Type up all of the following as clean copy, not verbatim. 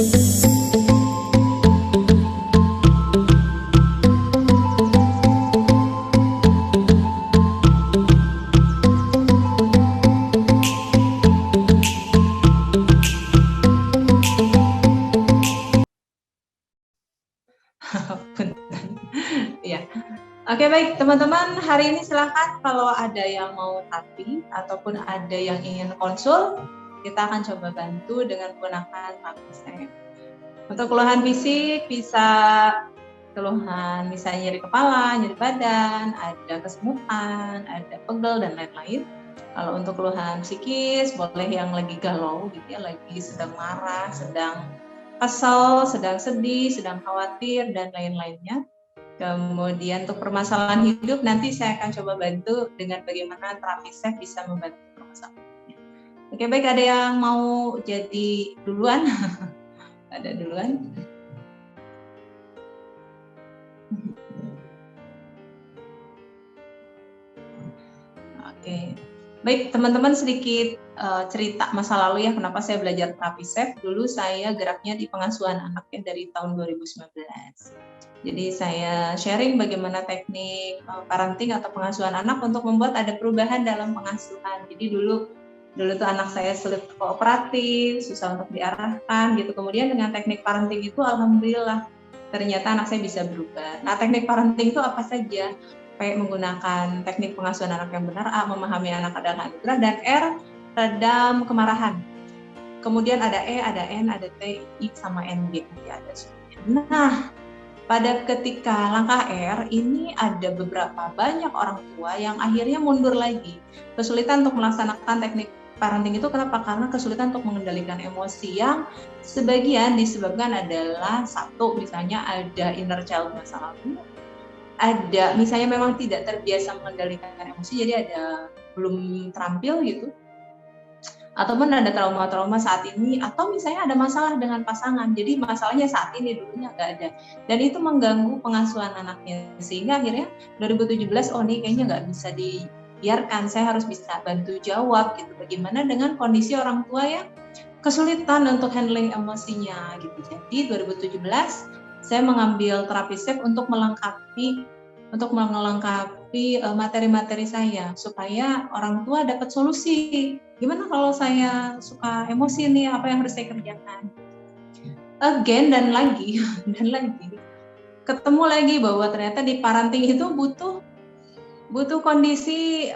Iya. Oke, baik teman-teman, hari ini silakan kalau ada yang mau terapi ataupun ada yang ingin konsul, kita akan coba bantu dengan menggunakan terapi. Untuk keluhan fisik bisa keluhan misalnya nyeri kepala, nyeri badan, ada kesemutan, ada pegel dan lain-lain. Kalau untuk keluhan psikis boleh yang lagi galau gitu ya, lagi sedang marah, sedang kesal, sedang sedih, sedang khawatir dan lain-lainnya. Kemudian untuk permasalahan hidup nanti saya akan coba bantu dengan bagaimana terapi SAFE bisa membantu permasalahannya. Oke, baik, ada yang mau jadi duluan? Ada duluan? Oke, baik teman-teman, sedikit cerita masa lalu ya, kenapa saya belajar terapi SAFE. Dulu saya geraknya di pengasuhan anak ya, dari tahun 2019. Jadi saya sharing bagaimana teknik parenting atau pengasuhan anak untuk membuat ada perubahan dalam pengasuhan. Jadi dulu tuh anak saya sulit kooperatif, susah untuk diarahkan gitu. Kemudian dengan teknik parenting itu alhamdulillah ternyata anak saya bisa berubah. Nah, teknik parenting itu apa saja? Kayak menggunakan teknik pengasuhan anak yang benar, A, memahami anak adalah anugerah, dan R, redam kemarahan. Kemudian ada E, ada N, ada T, I, sama NG. Ada semuanya. Nah, pada ketika langkah R ini ada beberapa banyak orang tua yang akhirnya mundur lagi. Kesulitan untuk melaksanakan teknik parenting itu kenapa? Karena kesulitan untuk mengendalikan emosi yang sebagian disebabkan adalah satu, misalnya ada inner child masa lalu, ada misalnya memang tidak terbiasa mengendalikan emosi, jadi ada belum terampil gitu, ataupun ada trauma-trauma saat ini, atau misalnya ada masalah dengan pasangan, jadi masalahnya saat ini, dulunya nggak ada, dan itu mengganggu pengasuhan anaknya, sehingga akhirnya 2017 ini kayaknya nggak bisa dibiarkan, saya harus bisa bantu jawab gitu, bagaimana dengan kondisi orang tua yang kesulitan untuk handling emosinya gitu. Jadi 2017 saya mengambil terapi SAFE untuk melengkapi materi-materi saya supaya orang tua dapat solusi. Gimana kalau saya suka emosi nih, apa yang harus saya kerjakan? Again dan lagi ketemu lagi bahwa ternyata di parenting itu butuh kondisi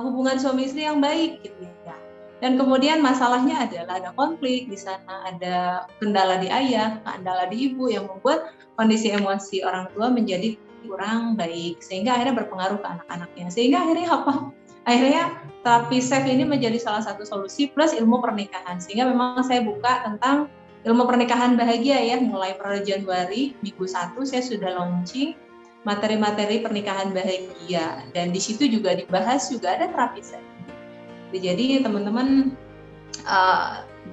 hubungan suami istri yang baik gitu ya. Dan kemudian masalahnya adalah ada konflik di sana, ada kendala di ayah, kendala di ibu yang membuat kondisi emosi orang tua menjadi kurang baik, sehingga akhirnya berpengaruh ke anak-anaknya. Sehingga akhirnya apa? Akhirnya terapi SAFE ini menjadi salah satu solusi plus ilmu pernikahan. Sehingga memang saya buka tentang ilmu pernikahan bahagia ya, mulai per Januari minggu 1 saya sudah launching materi-materi pernikahan bahagia, dan di situ juga dibahas juga ada terapi SAFE. Jadi teman-teman,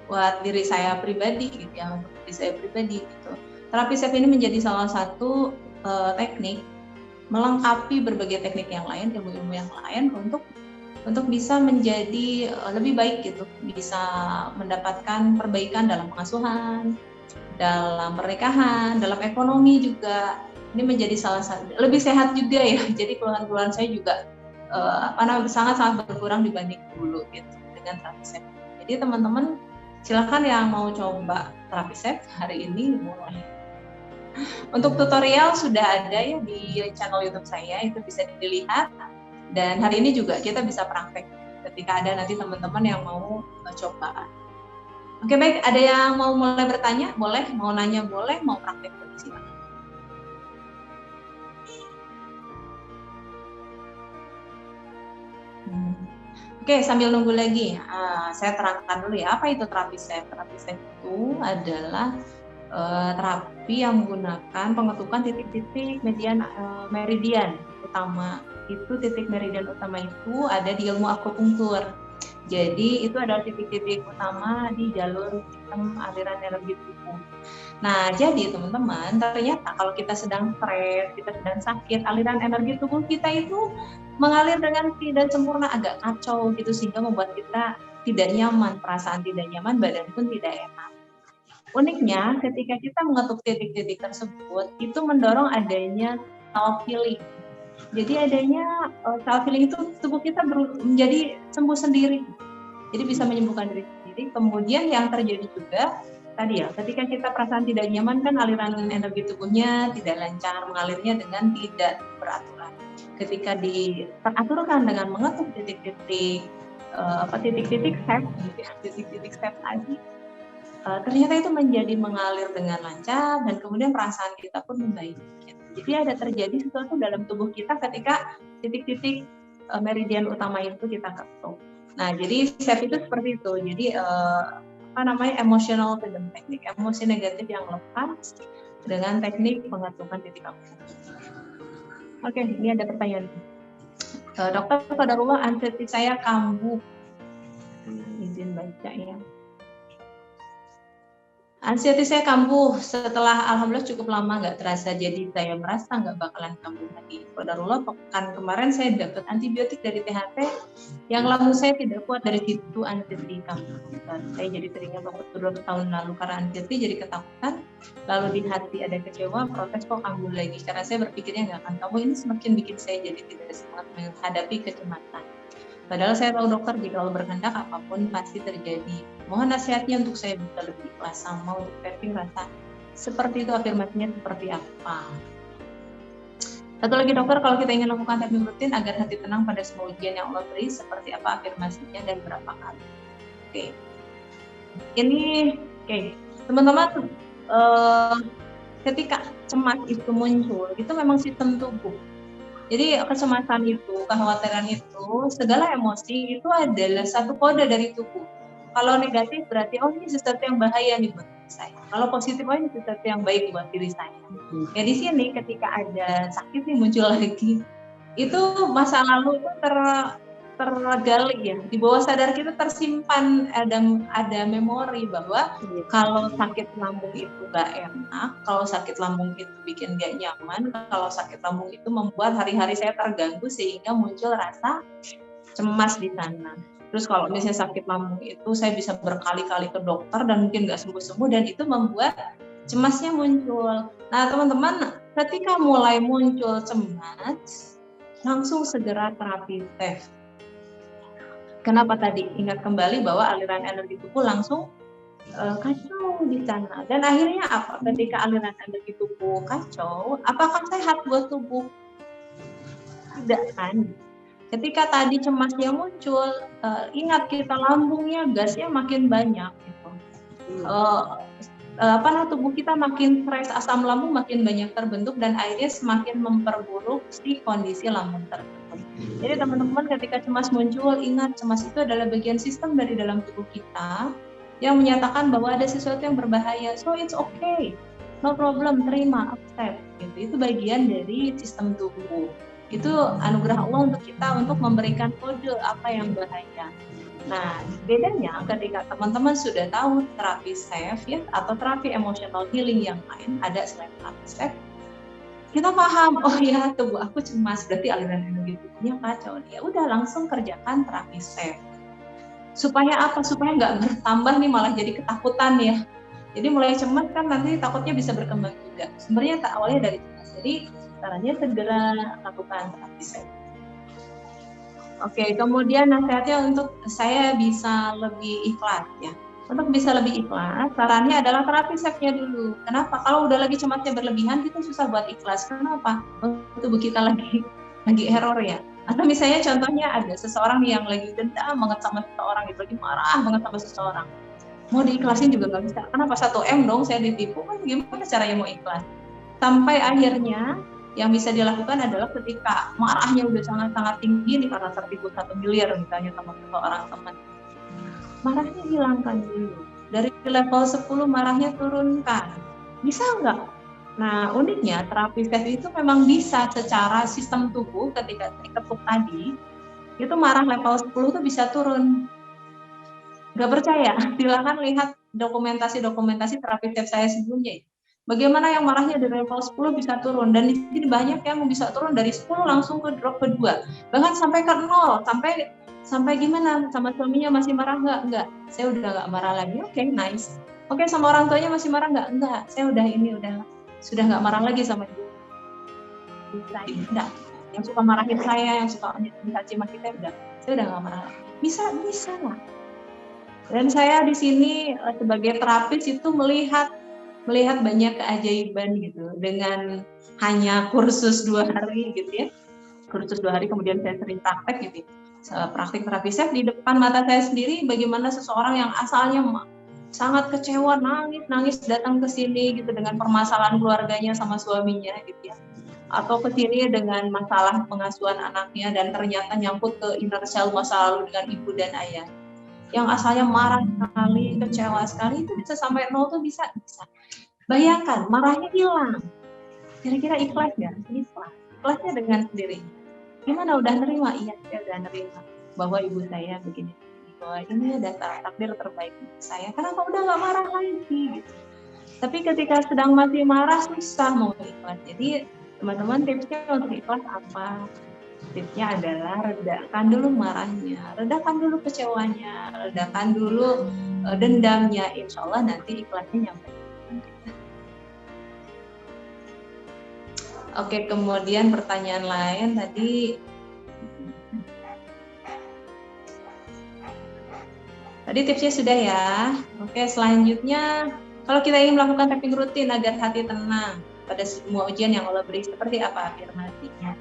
buat diri saya pribadi gitu ya, untuk diri saya pribadi gitu, terapi SAFE ini menjadi salah satu teknik melengkapi berbagai teknik yang lain, ilmu-ilmu yang lain untuk bisa menjadi lebih baik gitu, bisa mendapatkan perbaikan dalam pengasuhan, dalam pernikahan, dalam ekonomi juga. Ini menjadi salah satu, lebih sehat juga ya. Jadi keluhan-keluhan saya juga sangat-sangat berkurang dibanding dulu gitu dengan terapi SAFE. Jadi teman-teman silakan yang mau coba terapi SAFE hari ini mulai. Untuk tutorial sudah ada ya di channel YouTube saya, itu bisa dilihat. Dan hari ini juga kita bisa praktek ketika ada nanti teman-teman yang mau coba. Oke, baik, ada yang mau mulai bertanya? Boleh, mau nanya boleh, mau praktek boleh, silakan. Oke, sambil nunggu lagi, saya terangkan dulu ya, apa itu terapi SAFE? Terapi SAFE itu adalah terapi yang menggunakan pengetukan titik-titik meridian utama. Itu titik meridian utama itu ada di ilmu akupunktur. Jadi itu adalah titik-titik utama di jalur sistem aliran energi tubuh. Nah, jadi teman-teman, ternyata kalau kita sedang stres, kita sedang sakit, aliran energi tubuh kita itu mengalir dengan tidak sempurna, agak kacau gitu, sehingga membuat kita tidak nyaman, perasaan tidak nyaman, badan pun tidak enak. Uniknya, ketika kita mengetuk titik-titik tersebut, itu mendorong adanya self healing. Jadi adanya self healing itu tubuh kita menjadi sembuh sendiri. Jadi bisa menyembuhkan diri sendiri. Kemudian yang terjadi juga tadi ya, ketika kita perasaan tidak nyaman kan aliran energi tubuhnya tidak lancar, mengalirnya dengan tidak beraturan. Ketika teraturkan dengan mengetuk titik-titik titik-titik step, titik-titik step tadi, ternyata itu menjadi mengalir dengan lancar dan kemudian perasaan kita pun membaik. Jadi ada terjadi sesuatu dalam tubuh kita ketika titik-titik meridian utama itu kita ketuk. Nah, jadi SEF itu seperti itu. Jadi emotional freedom technique, emosi negatif yang lepas dengan teknik pengetukan titik akupunktur. Oke, ini ada pertanyaan. Dokter, qadarullah anxiety saya kambuh. Izin baca ya. Anxiety saya kambuh setelah alhamdulillah cukup lama nggak terasa, jadi saya merasa nggak bakalan kambuh lagi. Qadarullah pekan kemarin saya dapat antibiotik dari THT yang lambung saya tidak kuat, dari situ anxiety kambuh. Saya jadi teringat waktu 2 tahun lalu karena anxiety jadi ketakutan, lalu di hati ada kecewa, protes kok kambuh lagi. Karena saya berpikirnya nggak akan kambuh, ini semakin bikin saya jadi tidak semangat menghadapi kecemasan. Padahal saya tahu dokter, jika Allah berkehendak apapun pasti terjadi. Mohon nasihatnya untuk saya bisa lebih ikhlas sama untuk saving rasa seperti itu, afirmasinya seperti apa. Satu lagi dokter, kalau kita ingin lakukan teknik rutin agar hati tenang pada semua ujian yang Allah beri, seperti apa afirmasinya dan berapa kali? Oke. Teman-teman, ketika cemas itu muncul, itu memang sistem tubuh. Jadi kecemasan itu, kekhawatiran itu, segala emosi itu adalah satu kode dari tubuh. Kalau negatif berarti ini sesuatu yang bahaya nih buat diri saya. Kalau positif ini sesuatu yang baik buat diri saya. Ya di sini ketika ada sakit nih muncul lagi, itu masa lalu itu tergali ya, di bawah sadar kita tersimpan ada memori bahwa kalau sakit lambung itu gak enak, kalau sakit lambung itu bikin gak nyaman, kalau sakit lambung itu membuat hari-hari saya terganggu sehingga muncul rasa cemas di sana. Terus kalau misalnya sakit lambung itu saya bisa berkali-kali ke dokter dan mungkin gak sembuh-sembuh, dan itu membuat cemasnya muncul. Nah teman-teman, ketika mulai muncul cemas, langsung segera terapi SEF. Kenapa tadi? Ingat kembali bahwa aliran energi tubuh langsung kacau di sana. Dan akhirnya apa? Ketika aliran energi tubuh kacau, apakah sehat buat tubuh? Tidak kan? Ketika tadi cemasnya muncul, ingat kita lambungnya gasnya makin banyak gitu. Tubuh kita makin stres, asam lambung makin banyak terbentuk dan akhirnya semakin memperburuk si kondisi lambung tersebut. Jadi teman-teman, ketika cemas muncul, ingat cemas itu adalah bagian sistem dari dalam tubuh kita yang menyatakan bahwa ada sesuatu yang berbahaya. So it's okay, no problem, terima, accept. Gitu. Itu bagian dari sistem tubuh. Itu anugerah Allah untuk kita untuk memberikan kode apa yang bahaya. Nah, bedanya ketika teman-teman sudah tahu terapi SEF ya, atau terapi emotional healing yang lain ada selain terapi SEF, kita paham, oh ya tubuh aku cemas, berarti aliran energi tubuhnya kacau. Ya udah, langsung kerjakan terapi SEF. Supaya apa? Supaya nggak bertambah nih, malah jadi ketakutan ya. Jadi mulai cemas kan nanti takutnya bisa berkembang juga. Sebenarnya tak awalnya dari cemas. Jadi caranya segera lakukan terapi SEF. Oke, kemudian nasihatnya untuk saya bisa lebih ikhlas ya. Untuk bisa lebih ikhlas, sarannya adalah terapi SEF-nya dulu. Kenapa? Kalau udah lagi cemasnya berlebihan, kita susah buat ikhlas. Kenapa? Tubuh kita lagi error ya. Atau misalnya contohnya ada seseorang yang lagi dendam banget sama seseorang, gitu, lagi marah banget sama seseorang. Mau diikhlasin juga nggak bisa. Kenapa? 1M dong saya ditipu. Kan gimana caranya mau ikhlas? Sampai akhirnya yang bisa dilakukan adalah ketika marahnya udah sangat-sangat tinggi nih karena tertipu 1 miliar misalnya sama seseorang teman, marahnya hilangkan dulu. Dari level 10 marahnya turunkan. Bisa nggak? Nah, uniknya terapi SEF itu memang bisa secara sistem tubuh ketika diketuk tadi, itu marah level 10 itu bisa turun. Nggak percaya? Silakan lihat dokumentasi terapi SEF saya sebelumnya. Bagaimana yang marahnya dari level 10 bisa turun, dan di sini banyak yang bisa turun dari 10 langsung ke drop ke 2, bahkan sampai ke 0, sampai gimana, sama suaminya masih marah nggak, saya udah nggak marah lagi, oke, nice. Oke, sama orang tuanya masih marah nggak? Enggak, saya sudah nggak marah lagi sama ibu saya. Enggak, yang suka marahin saya, yang suka mencaci maki saya udah nggak marah lagi. Bisa lah. Dan saya di sini sebagai terapis itu melihat banyak keajaiban gitu dengan hanya kursus 2 hari gitu ya. Kursus 2 hari kemudian saya sering praktek gitu. Praktik terapi self di depan mata saya sendiri bagaimana seseorang yang asalnya sangat kecewa, nangis datang ke sini gitu dengan permasalahan keluarganya sama suaminya gitu ya. Atau ke sini dengan masalah pengasuhan anaknya dan ternyata nyangkut ke inner child masa lalu dengan ibu dan ayah. Yang asalnya marah sekali, kecewa sekali itu bisa sampai 0 tuh bisa. Bayangkan, marahnya hilang. Kira-kira ikhlas nggak? Ikhlasnya dengan sendiri. Gimana, udah nerima? Iya, saya udah nerima bahwa ibu saya begini. Bahwa ini ada takdir terbaik untuk saya. Kenapa udah nggak marah lagi? Gitu. Tapi ketika sedang masih marah, susah mau ikhlas. Jadi teman-teman tipsnya untuk ikhlas apa? Tipsnya adalah redakan dulu marahnya, redakan dulu kecewanya, redakan dulu dendamnya. Insya Allah nanti ikhlasnya nyampe. Oke, kemudian pertanyaan lain tadi tipsnya sudah ya. Oke, selanjutnya kalau kita ingin melakukan tapping rutin agar hati tenang pada semua ujian yang Allah beri, seperti apa afirmasinya?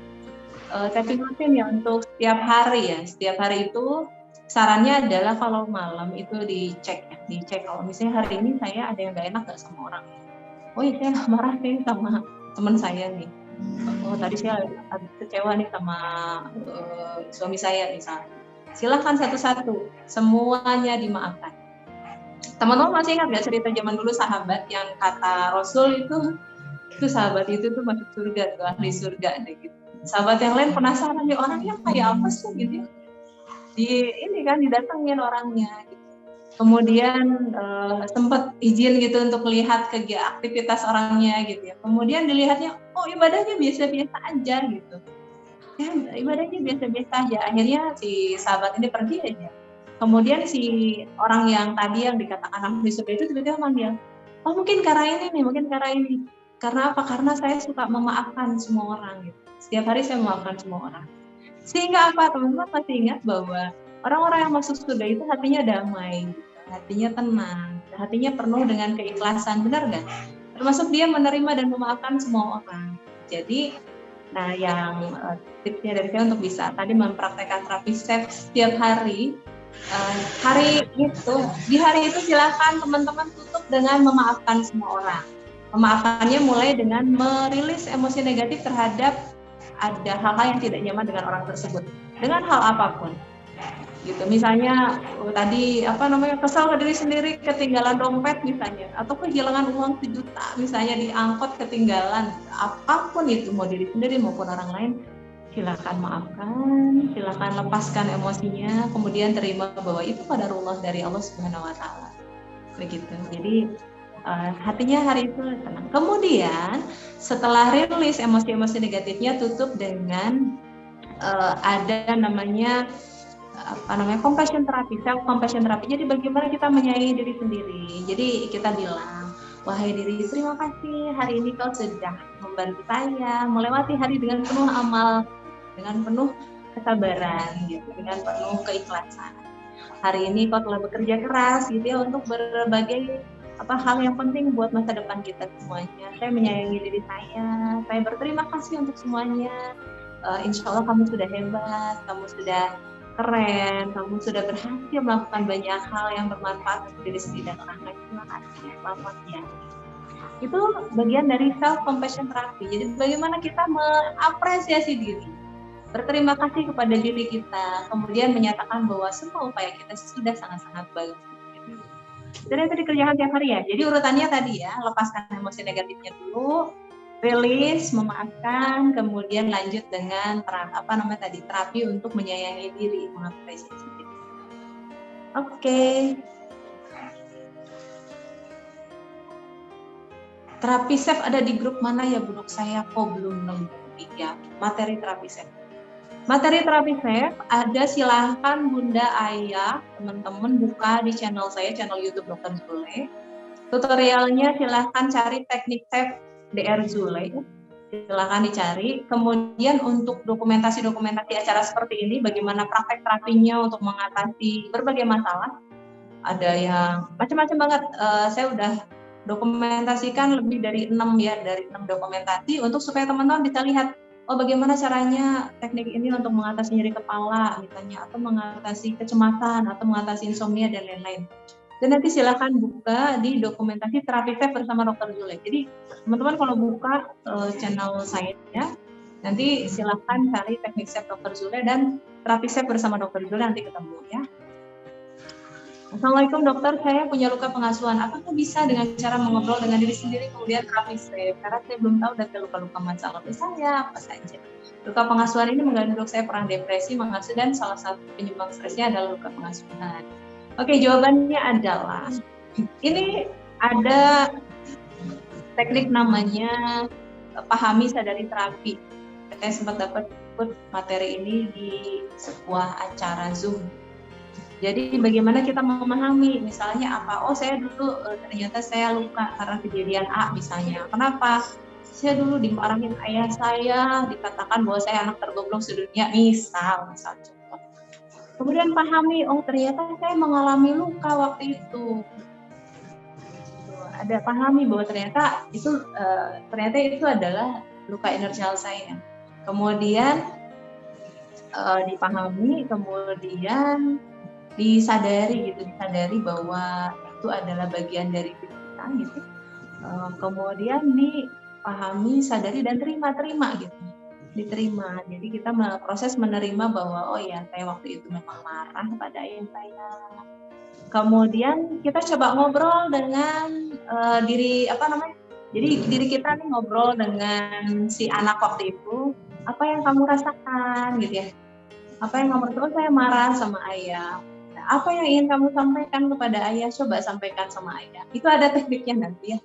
Tapping rutin ya untuk setiap hari ya. Setiap hari itu sarannya adalah kalau malam itu dicek kalau misalnya hari ini saya ada yang gak enak gak sama orang. Oh iya, saya marah nih sama teman saya nih. Oh tadi saya kecewa nih sama suami saya misalnya. Silahkan satu-satu, semuanya dimaafkan. Teman-teman masih ingat nggak cerita zaman dulu sahabat yang kata Rasul itu sahabat itu tuh masuk surga, tuh ahli surga deh gitu. Sahabat yang lain penasaran nih orangnya kayak apa sih gitu. Ini kan didatengin orangnya. Gitu. Kemudian sempat izin gitu untuk melihat aktivitas orangnya gitu ya. Kemudian dilihatnya, oh ibadahnya biasa-biasa aja gitu. Ya, ibadahnya biasa-biasa aja. Akhirnya si sahabat ini pergi aja. Kemudian si orang yang tadi yang dikatakan ahli surga itu tiba-tiba manggil, oh mungkin karena ini. Karena apa? Karena saya suka memaafkan semua orang gitu. Setiap hari saya memaafkan semua orang. Sehingga apa? Teman-teman masih ingat bahwa orang-orang yang masuk surga itu hatinya damai, gitu. Hatinya tenang, hatinya penuh dengan keikhlasan, benar nggak? Termasuk dia menerima dan memaafkan semua orang. Jadi nah, yang tipsnya dari saya untuk bisa tadi mempraktekkan terapi self setiap hari. Di hari itu silakan teman-teman tutup dengan memaafkan semua orang. Memaafkannya mulai dengan merilis emosi negatif terhadap ada hal-hal yang tidak nyaman dengan orang tersebut. Dengan hal apapun. Gitu. Misalnya tadi kesal ke diri sendiri ketinggalan dompet misalnya, atau kehilangan uang 1 juta misalnya di angkot ketinggalan, apapun itu mau diri sendiri maupun orang lain, silakan maafkan, silakan lepaskan emosinya, kemudian terima bahwa itu qadarullah dari Allah Subhanahu Wa Taala. Begitu. Jadi hatinya hari itu tenang. Kemudian setelah rilis emosi-emosi negatifnya, tutup dengan ada namanya compassion therapy, self compassion therapy. Jadi bagaimana kita menyayangi diri sendiri. Jadi kita bilang, wahai diri, terima kasih hari ini kau sudah membantu saya melewati hari dengan penuh amal, dengan penuh kesabaran, gitu, dengan penuh keikhlasan. Hari ini kau telah bekerja keras, gitu ya, untuk berbagai hal yang penting buat masa depan kita semuanya. Saya menyayangi diri saya berterima kasih untuk semuanya. Insya Allah kamu sudah hebat, kamu sudah keren, kamu sudah berhasil melakukan banyak hal yang bermanfaat untuk diri sendiri dan orang lain. Terima kasih, selamat ya. Itu bagian dari self compassion therapy. Jadi bagaimana kita mengapresiasi diri, berterima kasih kepada diri kita, kemudian menyatakan bahwa semua upaya kita sudah sangat-sangat bagus. Jadi itu dikerjakan tiap hari ya. Jadi urutannya tadi ya, lepaskan emosi negatifnya dulu, rilis, memaafkan, kemudian lanjut dengan terapi untuk menyayangi diri, mengapresiasi diri. Oke. Terapi self ada di grup mana ya, Bu? Saya kok belum nemu ya. Materi terapi self. Materi terapi self ada, silahkan Bunda Ayah, teman-teman buka di channel saya, channel YouTube Dr. Zule. Tutorialnya silahkan cari teknik TAP DR Zule, silahkan dicari. Kemudian untuk dokumentasi-dokumentasi acara seperti ini, bagaimana praktek terapinya untuk mengatasi berbagai masalah, ada yang macam-macam banget. Saya udah dokumentasikan lebih dari 6 ya, dari 6 dokumentasi untuk supaya teman-teman bisa lihat oh bagaimana caranya teknik ini untuk mengatasi nyeri kepala misalnya, atau mengatasi kecemasan, atau mengatasi insomnia dan lain-lain. Dan nanti silakan buka di dokumentasi terapi TAP bersama Dr. Zule. Jadi teman-teman kalau buka channel saya ya, nanti silakan cari teknik SEP Dr. Zule dan terapi SEP bersama Dr. Zule, nanti ketemu ya. Assalamualaikum dokter, saya punya luka pengasuhan. Apakah bisa dengan cara mengobrol dengan diri sendiri kemudian terapi SEP? Karena saya belum tahu dari luka-luka masa lalu saya apa saja. Luka pengasuhan ini mengganggu dok, saya pernah depresi, mengasuh, dan salah satu penyebab stresnya adalah luka pengasuhan. Oke, jawabannya adalah ini ada teknik namanya pahami sadari terapi. Saya sempat dapat materi ini di sebuah acara Zoom. Jadi bagaimana kita memahami, misalnya apa? Oh, saya dulu ternyata saya luka karena kejadian A misalnya. Kenapa? Saya dulu dimarahin ayah saya, dikatakan bahwa saya anak tergoblok sedunia, misal contoh. Kemudian pahami, oh ternyata saya mengalami luka waktu itu. Ada pahami bahwa ternyata itu adalah luka inersial saya. Kemudian dipahami, kemudian disadari bahwa itu adalah bagian dari diri kita gitu. Kemudian dipahami, sadari, dan terima gitu. Diterima. Jadi kita proses menerima bahwa oh ya saya waktu itu memang marah pada ayah saya. Kemudian kita coba ngobrol dengan jadi diri kita nih ngobrol dengan si anak waktu itu, apa yang kamu rasakan gitu ya. Apa yang kamu rasakan? Saya marah sama ayah. Nah, apa yang ingin kamu sampaikan kepada ayah? Coba sampaikan sama ayah. Itu ada tekniknya nanti ya.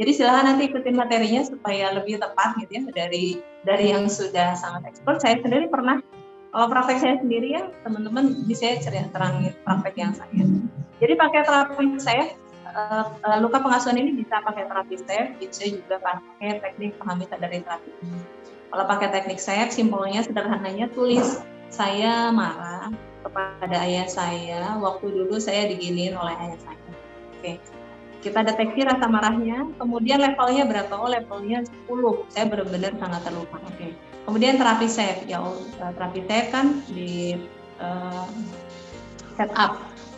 Jadi silahkan nanti ikutin materinya supaya lebih tepat gitu ya, dari yang sudah sangat expert. Saya sendiri pernah, kalau praktek saya sendiri ya teman-teman bisa terangin praktek yang saya. Jadi pakai terapi saya, luka pengasuhan ini bisa pakai terapi saya, bisa juga pakai teknik pahami sadari terapi. Kalau pakai teknik saya, simpelnya sederhananya tulis saya marah kepada ayah saya waktu dulu saya diginiin oleh ayah saya. Oke. Kita deteksi rasa marahnya, kemudian levelnya berapa? Oh, levelnya 10. Saya benar-benar sangat terluka. Oke. Kemudian terapi SEP, ya terapi SEP kan di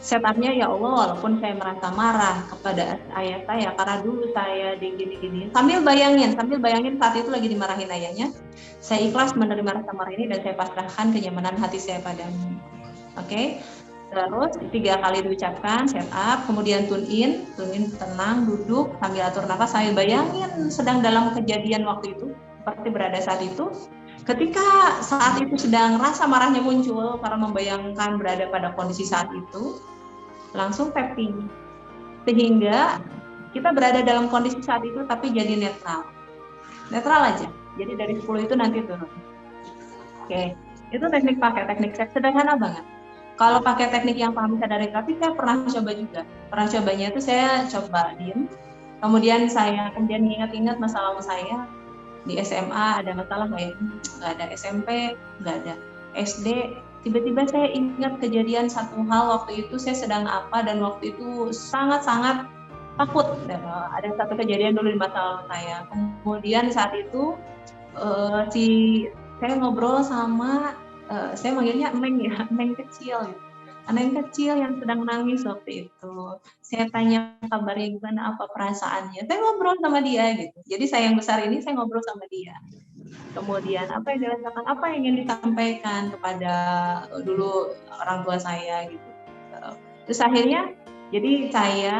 setupnya ya Allah, walaupun saya merasa marah kepada ayah saya karena dulu saya digini-gini, sambil bayangin saat itu lagi dimarahin ayahnya, saya ikhlas menerima rasa marah ini dan saya pasrahkan kenyamanan hati saya padamu. Oke. Terus 3 kali diucapkan, set up, kemudian tune in, tenang, duduk, sambil atur nafas, sambil bayangin sedang dalam kejadian waktu itu, seperti berada saat itu. Ketika saat itu sedang rasa marahnya muncul karena membayangkan berada pada kondisi saat itu, langsung tapping. Sehingga kita berada dalam kondisi saat itu tapi jadi netral. Netral aja. Jadi dari 10 itu nanti turun. Oke, itu pakai teknik SEP sederhana banget. Kalau pakai teknik yang pahami sadari terapi, saya pernah coba juga. Pernah cobanya itu saya coba diem, kemudian ingat-ingat masa lalu saya di SMA ada masalah nggak ada, SMP nggak ada, SD tiba-tiba saya ingat kejadian satu hal waktu itu saya sedang apa dan waktu itu sangat-sangat takut. Ada satu kejadian dulu di masa lalu saya. Kemudian saat itu saya ngobrol sama saya manggilnya Neng kecil gitu. Neng kecil yang sedang nangis waktu itu. Saya tanya kabarnya gimana, apa perasaannya. Saya ngobrol sama dia gitu. Jadi saya yang besar ini saya ngobrol sama dia. Kemudian apa yang dirasakan, apa yang ingin disampaikan kepada dulu orang tua saya gitu. Terus akhirnya jadi saya,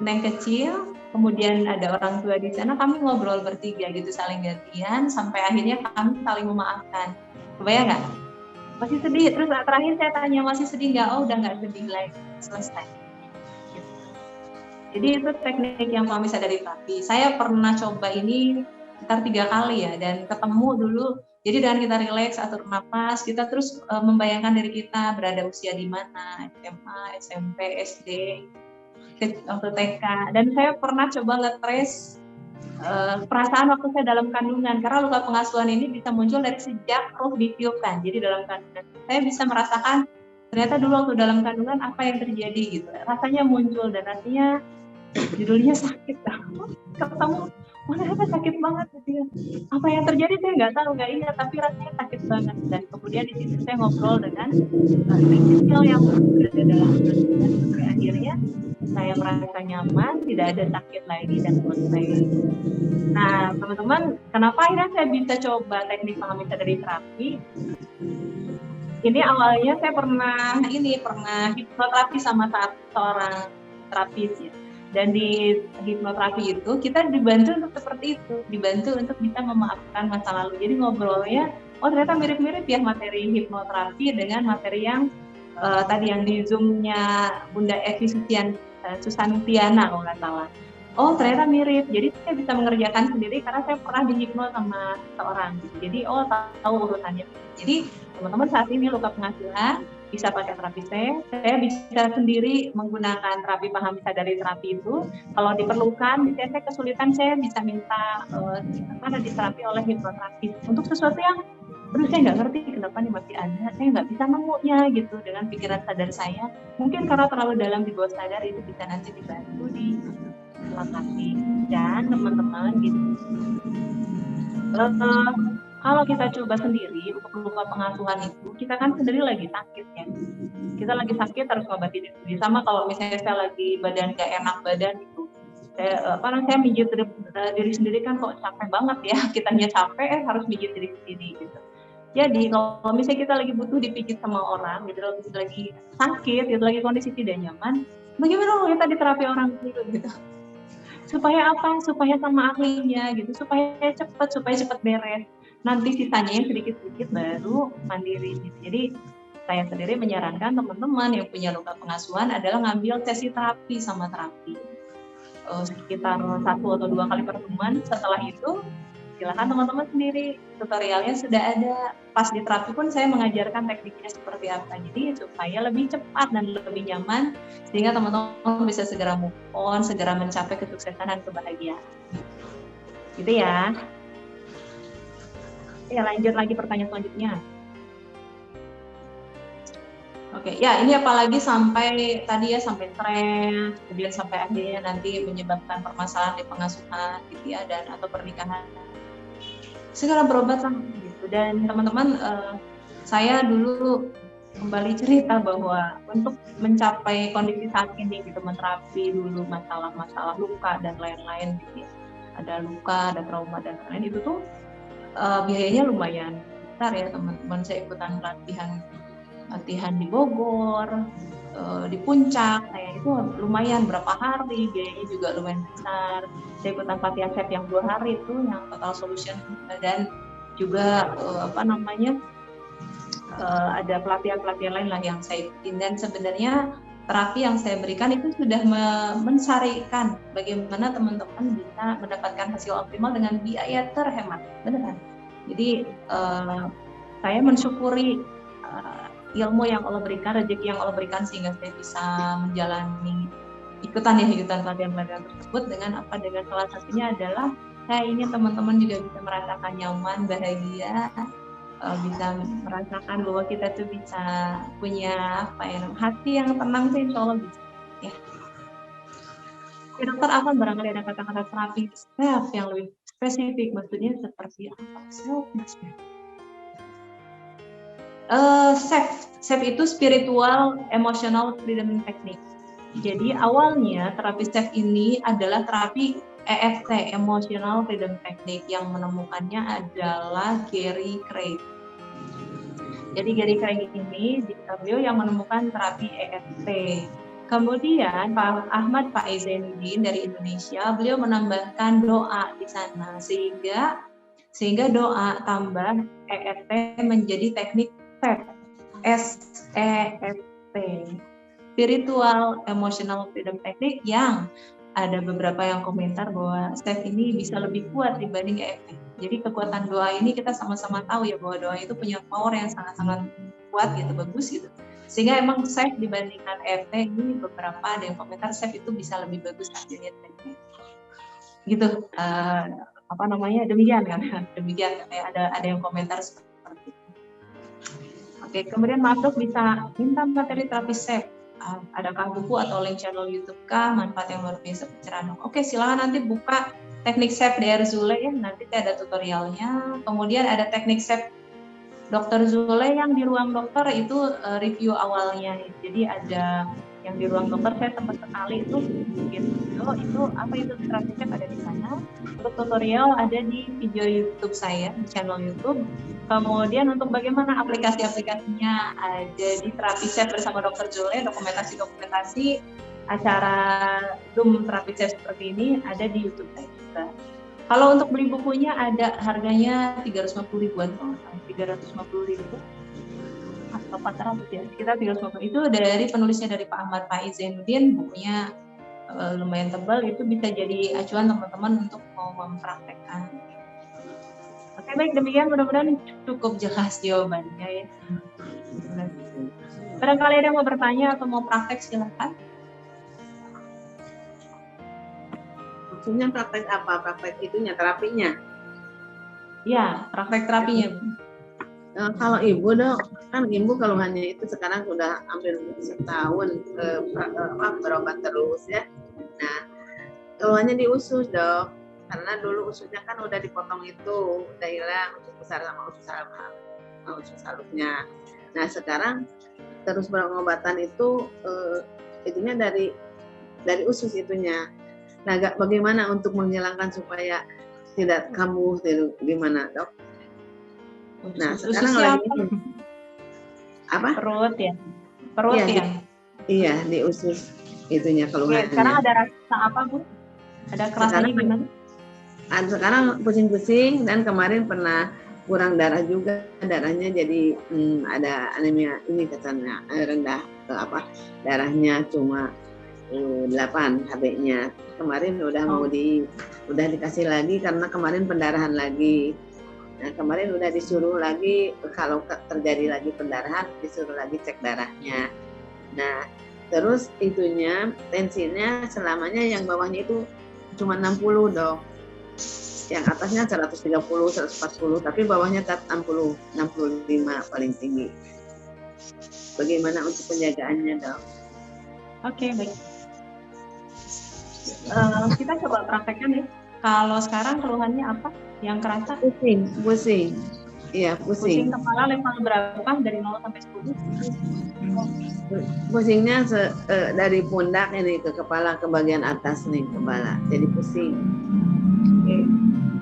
Neng kecil, kemudian ada orang tua di sana, kami ngobrol bertiga gitu saling gantian sampai akhirnya kami saling memaafkan. Kebayang nggak? Masih sedih, terus terakhir saya tanya masih sedih nggak? Oh udah nggak sedih lagi, selesai. Gitu. Jadi itu teknik yang pahami sadari terapi. Saya pernah coba ini sekitar 3 kali ya, dan ketemu dulu. Jadi dengan kita rileks, atur nafas, kita terus membayangkan diri kita berada usia di mana, SMA, SMP, SD. waktu TK, dan saya pernah coba nge-trace perasaan waktu saya dalam kandungan, karena luka pengasuhan ini bisa muncul dari sejak roh ditiupkan. Jadi dalam kandungan saya bisa merasakan ternyata dulu waktu dalam kandungan apa yang terjadi gitu, rasanya muncul, dan rasanya judulnya sakit banget. Ketemu ternyata sakit banget gitu ya. Apa yang terjadi saya nggak tahu, nggak ingat, tapi rasanya sakit banget. Dan kemudian di situ saya ngobrol dengan klinikal yang berada dalam kandungan, sampai akhirnya saya merasa nyaman, tidak ada sakit lagi, dan selesai. Nah, teman-teman, kenapa akhirnya saya bisa coba teknik pahami sadari terapi? Ini awalnya saya pernah hipnoterapi sama seorang terapis ya. Dan di hipnoterapi itu kita dibantu untuk seperti itu, dibantu untuk bisa memaafkan masa lalu. Jadi ngobrolnya, ternyata mirip-mirip ya materi hipnoterapi dengan materi yang tadi yang di Zoom-nya Bunda Evi Susantiana kalau nggak salah. Ternyata mirip. Jadi saya bisa mengerjakan sendiri karena saya pernah dihipno sama seorang. Jadi tahu urutannya. Jadi teman-teman saat ini luka pengasuhan bisa pakai terapi saya bisa sendiri menggunakan terapi pahami sadari terapi itu. Kalau diperlukan, misalnya saya kesulitan, saya bisa minta diterapi oleh hipnoterapis untuk sesuatu yang saya nggak ngerti kenapa nih masih ada, saya nggak bisa nemunya gitu dengan pikiran sadar saya. Mungkin karena terlalu dalam di bawah sadar, itu bisa nanti dibantu di lokasi. Dan teman-teman gitu, kalau kita coba sendiri untuk luka pengasuhan itu, kita kan sendiri lagi sakit ya. Kita lagi sakit harus ngobati diri sendiri. Sama kalau misalnya saya lagi badan gak enak badan itu, saya mijit diri sendiri kan kok capek banget ya. Kitanya capek harus mijit diri sendiri gitu. Jadi kalau misalnya kita lagi butuh dipijit sama orang, gitu, lagi sakit, gitu, lagi kondisi tidak nyaman, bagaimana kalau kita diterapi orang gitu? Supaya apa? Supaya sama ahlinya gitu, supaya cepat beres. Nanti sisanya yang sedikit-sedikit baru mandiri gitu. Jadi saya sendiri menyarankan teman-teman yang punya luka pengasuhan adalah ngambil sesi terapi sama terapi. Sekitar 1 atau 2 kali pertemuan. Setelah itu silakan teman-teman sendiri, tutorialnya sudah ada. Pas di terapi pun saya mengajarkan tekniknya seperti apa. Jadi supaya lebih cepat dan lebih nyaman, sehingga teman-teman bisa segera move on, segera mencapai kesuksesan dan kebahagiaan. Gitu ya. Ya, lanjut lagi pertanyaan selanjutnya. Oke, ya ini apalagi sampai tadi ya, sampai stres, kemudian sampai akhirnya nanti menyebabkan permasalahan di pengasuhan gitu ya, dan atau pernikahan. Segera berobat lah gitu. Dan teman-teman, saya dulu kembali cerita bahwa untuk mencapai kondisi saat ini gitu, menterapi dulu masalah-masalah luka dan lain-lain gitu ya. Ada luka, ada trauma dan lain-lain, itu tuh biayanya lumayan besar ya teman-teman. Saya ikutan latihan di Bogor, di Puncak, itu lumayan berapa hari, biayanya juga lumayan besar. Saya ikutan pelatihan SEP yang 2 hari itu, yang total solution, dan juga ada pelatihan lain lah yang saya ikutin. Dan sebenarnya terapi yang saya berikan itu sudah mensarikan bagaimana teman-teman bisa mendapatkan hasil optimal dengan biaya terhemat, beneran. Jadi saya mensyukuri ilmu yang Allah berikan, rezeki yang Allah berikan, sehingga saya bisa menjalani ikutan pelatihan-pelatihan tersebut dengan salah satunya adalah saya ingin teman-teman juga bisa merasakan nyaman, bahagia, bisa merasakan bahwa kita tuh bisa punya hati yang tenang, sih insya Allah bisa ya. Dokter Afan, barangkali ada kata-kata terapi self yang lebih spesifik, maksudnya seperti apa? SEF itu Spiritual Emotional Freedom Technique. Jadi awalnya terapi SEF ini adalah terapi EFT, Emotional Freedom Technique, yang menemukannya adalah Gary Craig. Jadi Gary Craig ini beliau yang menemukan terapi EFT. Kemudian Pak Ahmad Faiz Zainuddin dari Indonesia, beliau menambahkan doa di sana, sehingga doa tambah EFT menjadi teknik SEFT, Spiritual Emotional Freedom Technique, yang ada beberapa yang komentar bahwa SEF ini bisa lebih kuat dibanding EFT. Jadi kekuatan doa ini kita sama-sama tahu ya, bahwa doa itu punya power yang sangat-sangat kuat gitu, bagus gitu. Sehingga emang SAFE dibandingkan EFT ini beberapa ada yang komentar SAFE itu bisa lebih bagus hasilnya gitu. Demikian kan. Demikian ada yang komentar seperti itu. Oke, kemudian maaf dok, bisa minta materi terapi SAFE. Adakah buku atau link channel YouTube kah? Manfaat yang luar biasa pencerahan dok. Oke, silakan nanti buka teknik SAFE DR Zule ya, nanti ada tutorialnya. Kemudian ada teknik SAFE Dokter Zule yang di ruang dokter itu review awalnya. Jadi ada yang di ruang dokter saya sempat sekali itu bikin video itu apa itu terapi SAFE ada di sana. Untuk tutorial ada di video YouTube saya, di channel YouTube. Kemudian untuk bagaimana aplikasi-aplikasinya ada di terapi SAFE bersama Dokter Zule, dokumentasi acara Zoom terapi SAFE seperti ini ada di YouTube saya juga. Kalau untuk beli bukunya ada harganya 350 ribuan, 350 ribu atau 400 ya, sekitar 350. Itu dari penulisnya dari Pak Ahmad Faiz Zainuddin, bukunya lumayan tebal, itu bisa jadi acuan teman-teman untuk mau mempraktekkan. Oke baik, demikian mudah-mudahan cukup jelas jawabannya ya. Barangkali ada yang mau bertanya atau mau praktek silakan. Maksudnya praktek apa? Praktek itunya, terapinya? Ya, praktek terapinya. Kalau ibu dok, kan ibu keluhannya itu sekarang sudah hampir setahun berobat terus ya. Nah, keluhannya di usus dok, karena dulu ususnya kan udah dipotong itu, udah hilang usus besar sama usus halusnya. Nah sekarang terus pengobatan itu itunya dari usus itunya. Nah, bagaimana untuk menghilangkan supaya tidak kambuh, gimana dok? Nah, sekarang lagi apa? Perut ya? Perut ya? Iya, di usus itunya keluhannya. Sekarang ada rasa apa Bu? Ada kerasanya gimana? Sekarang pusing-pusing dan kemarin pernah kurang darah juga, darahnya jadi ada anemia ini katanya rendah darahnya cuma 8 Hb-nya. Kemarin udah udah dikasih lagi karena kemarin pendarahan lagi. Nah, kemarin udah disuruh lagi kalau terjadi lagi pendarahan disuruh lagi cek darahnya. Nah, terus itunya tensinya selamanya yang bawahnya itu cuma 60 dok. Yang atasnya 130, 140, tapi bawahnya 60, 65 paling tinggi. Bagaimana untuk penjagaannya dok? Oke, baik. Kita coba praktekkan ya. Kalau sekarang keluhannya apa? Yang kerasa? Pusing. Iya, pusing. Pusing kepala level berapa? Dari 0 sampai 10? Pusingnya dari pundak ini ke kepala, ke bagian atas nih kepala. Jadi pusing. Oke.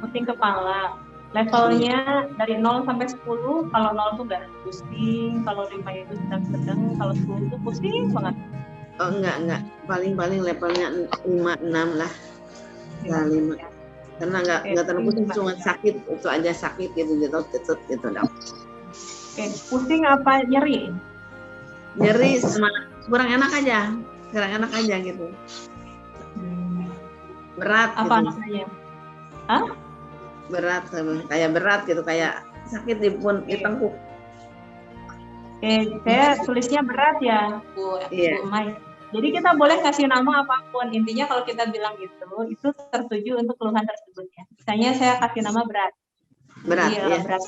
Pusing kepala. Levelnya dari 0 sampai 10. Kalau 0 itu nggak pusing, kalau 5 itu sedang-sedang, kalau 10 itu pusing banget. Oh enggak. Paling levelnya 5-6 lah. Ya, 5. Karena enggak terpusing, cuma sakit, itu aja sakit gitu dok. Oke, pusing apa nyeri? Nyeri sama kurang enak aja gitu. Berat apa gitu. namanya? Hah? Berat gitu, kayak sakit di tengkuk. Oke, saya tulisnya berat ya, Bu Mai. Jadi kita boleh kasih nama apapun. Intinya kalau kita bilang itu tertuju untuk keluhan tersebutnya. Misalnya saya kasih nama berat. Berat, ya. Berat.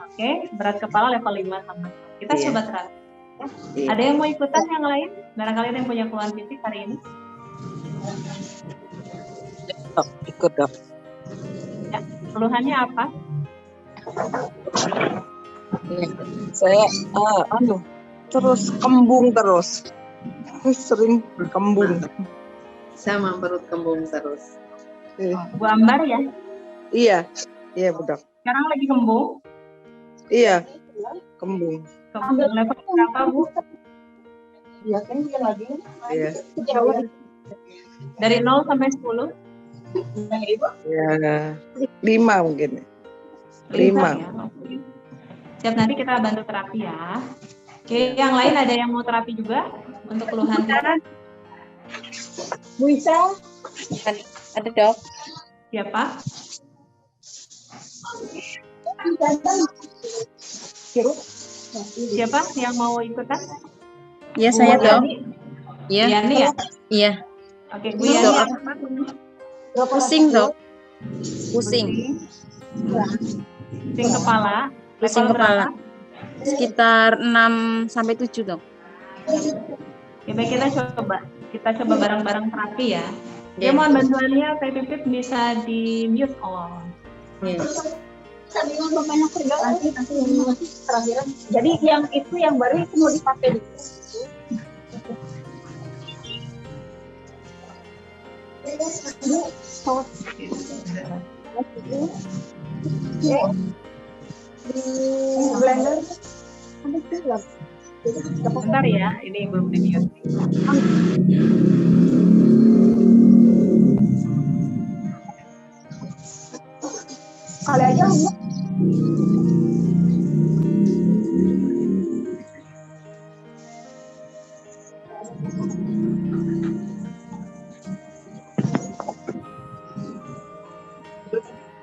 Oke, berat kepala level 5 sama. Kita coba terapi. Ya. Ada yang mau ikutan yang lain? Barangkali ada yang punya keluhan fisik hari ini? Ikut dok. Ya, keluhannya apa? Saya terus kembung terus. Sering kembung. Sama perut kembung terus. Bu Ambar ya? Iya Bu dok. Sekarang lagi kembung? Iya, kembung. Kembung level berapa Bu? Iya kan dia lagi. Iya. Dari 0 sampai 10? Ya, 5 mungkin. 5. Ya. Siap, nanti kita bantu terapi ya. Oke, yang lain ada yang mau terapi juga untuk keluhan fisik? Bu Isa? Ada dok. Siapa? Siapa yang mau ikutan? Iya, Bu saya dok. Yani. Iya. Yani ya? Iya. Oke, Bu Yani Dok, apa? pusing dok. Pusing. Pusing kepala. Pusing Level berapa? kepala. Sekitar 6 sampai 7 dok. Ya, baik, kita coba bareng-bareng terapi ya. Ya, Iya. mohon bantuannya Teh Pipit bisa di mute all. Iya. nanti terakhiran. Jadi yang itu yang baru itu mau dipakai dulu. Di blender sampai siap. Bentar ya, ini belum di mute. Kali aja enggak.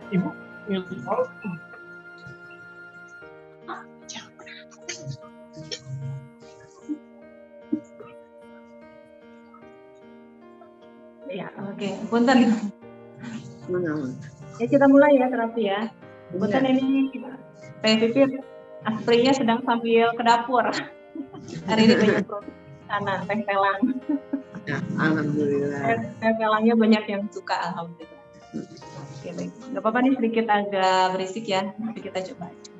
Ibu, Ya, oke. Punten. Mana? Ya, kita mulai ya terapi ya. Punten Iya. ini Teh Pipit asprinya sedang sambil ke dapur. Hari ini banyak produk sana, teh telang. Ya, alhamdulillah. Teh telangnya banyak yang suka, alhamdulillah. Oke, baik. Nggak apa-apa nih, sedikit agak berisik ya, tapi kita coba aja.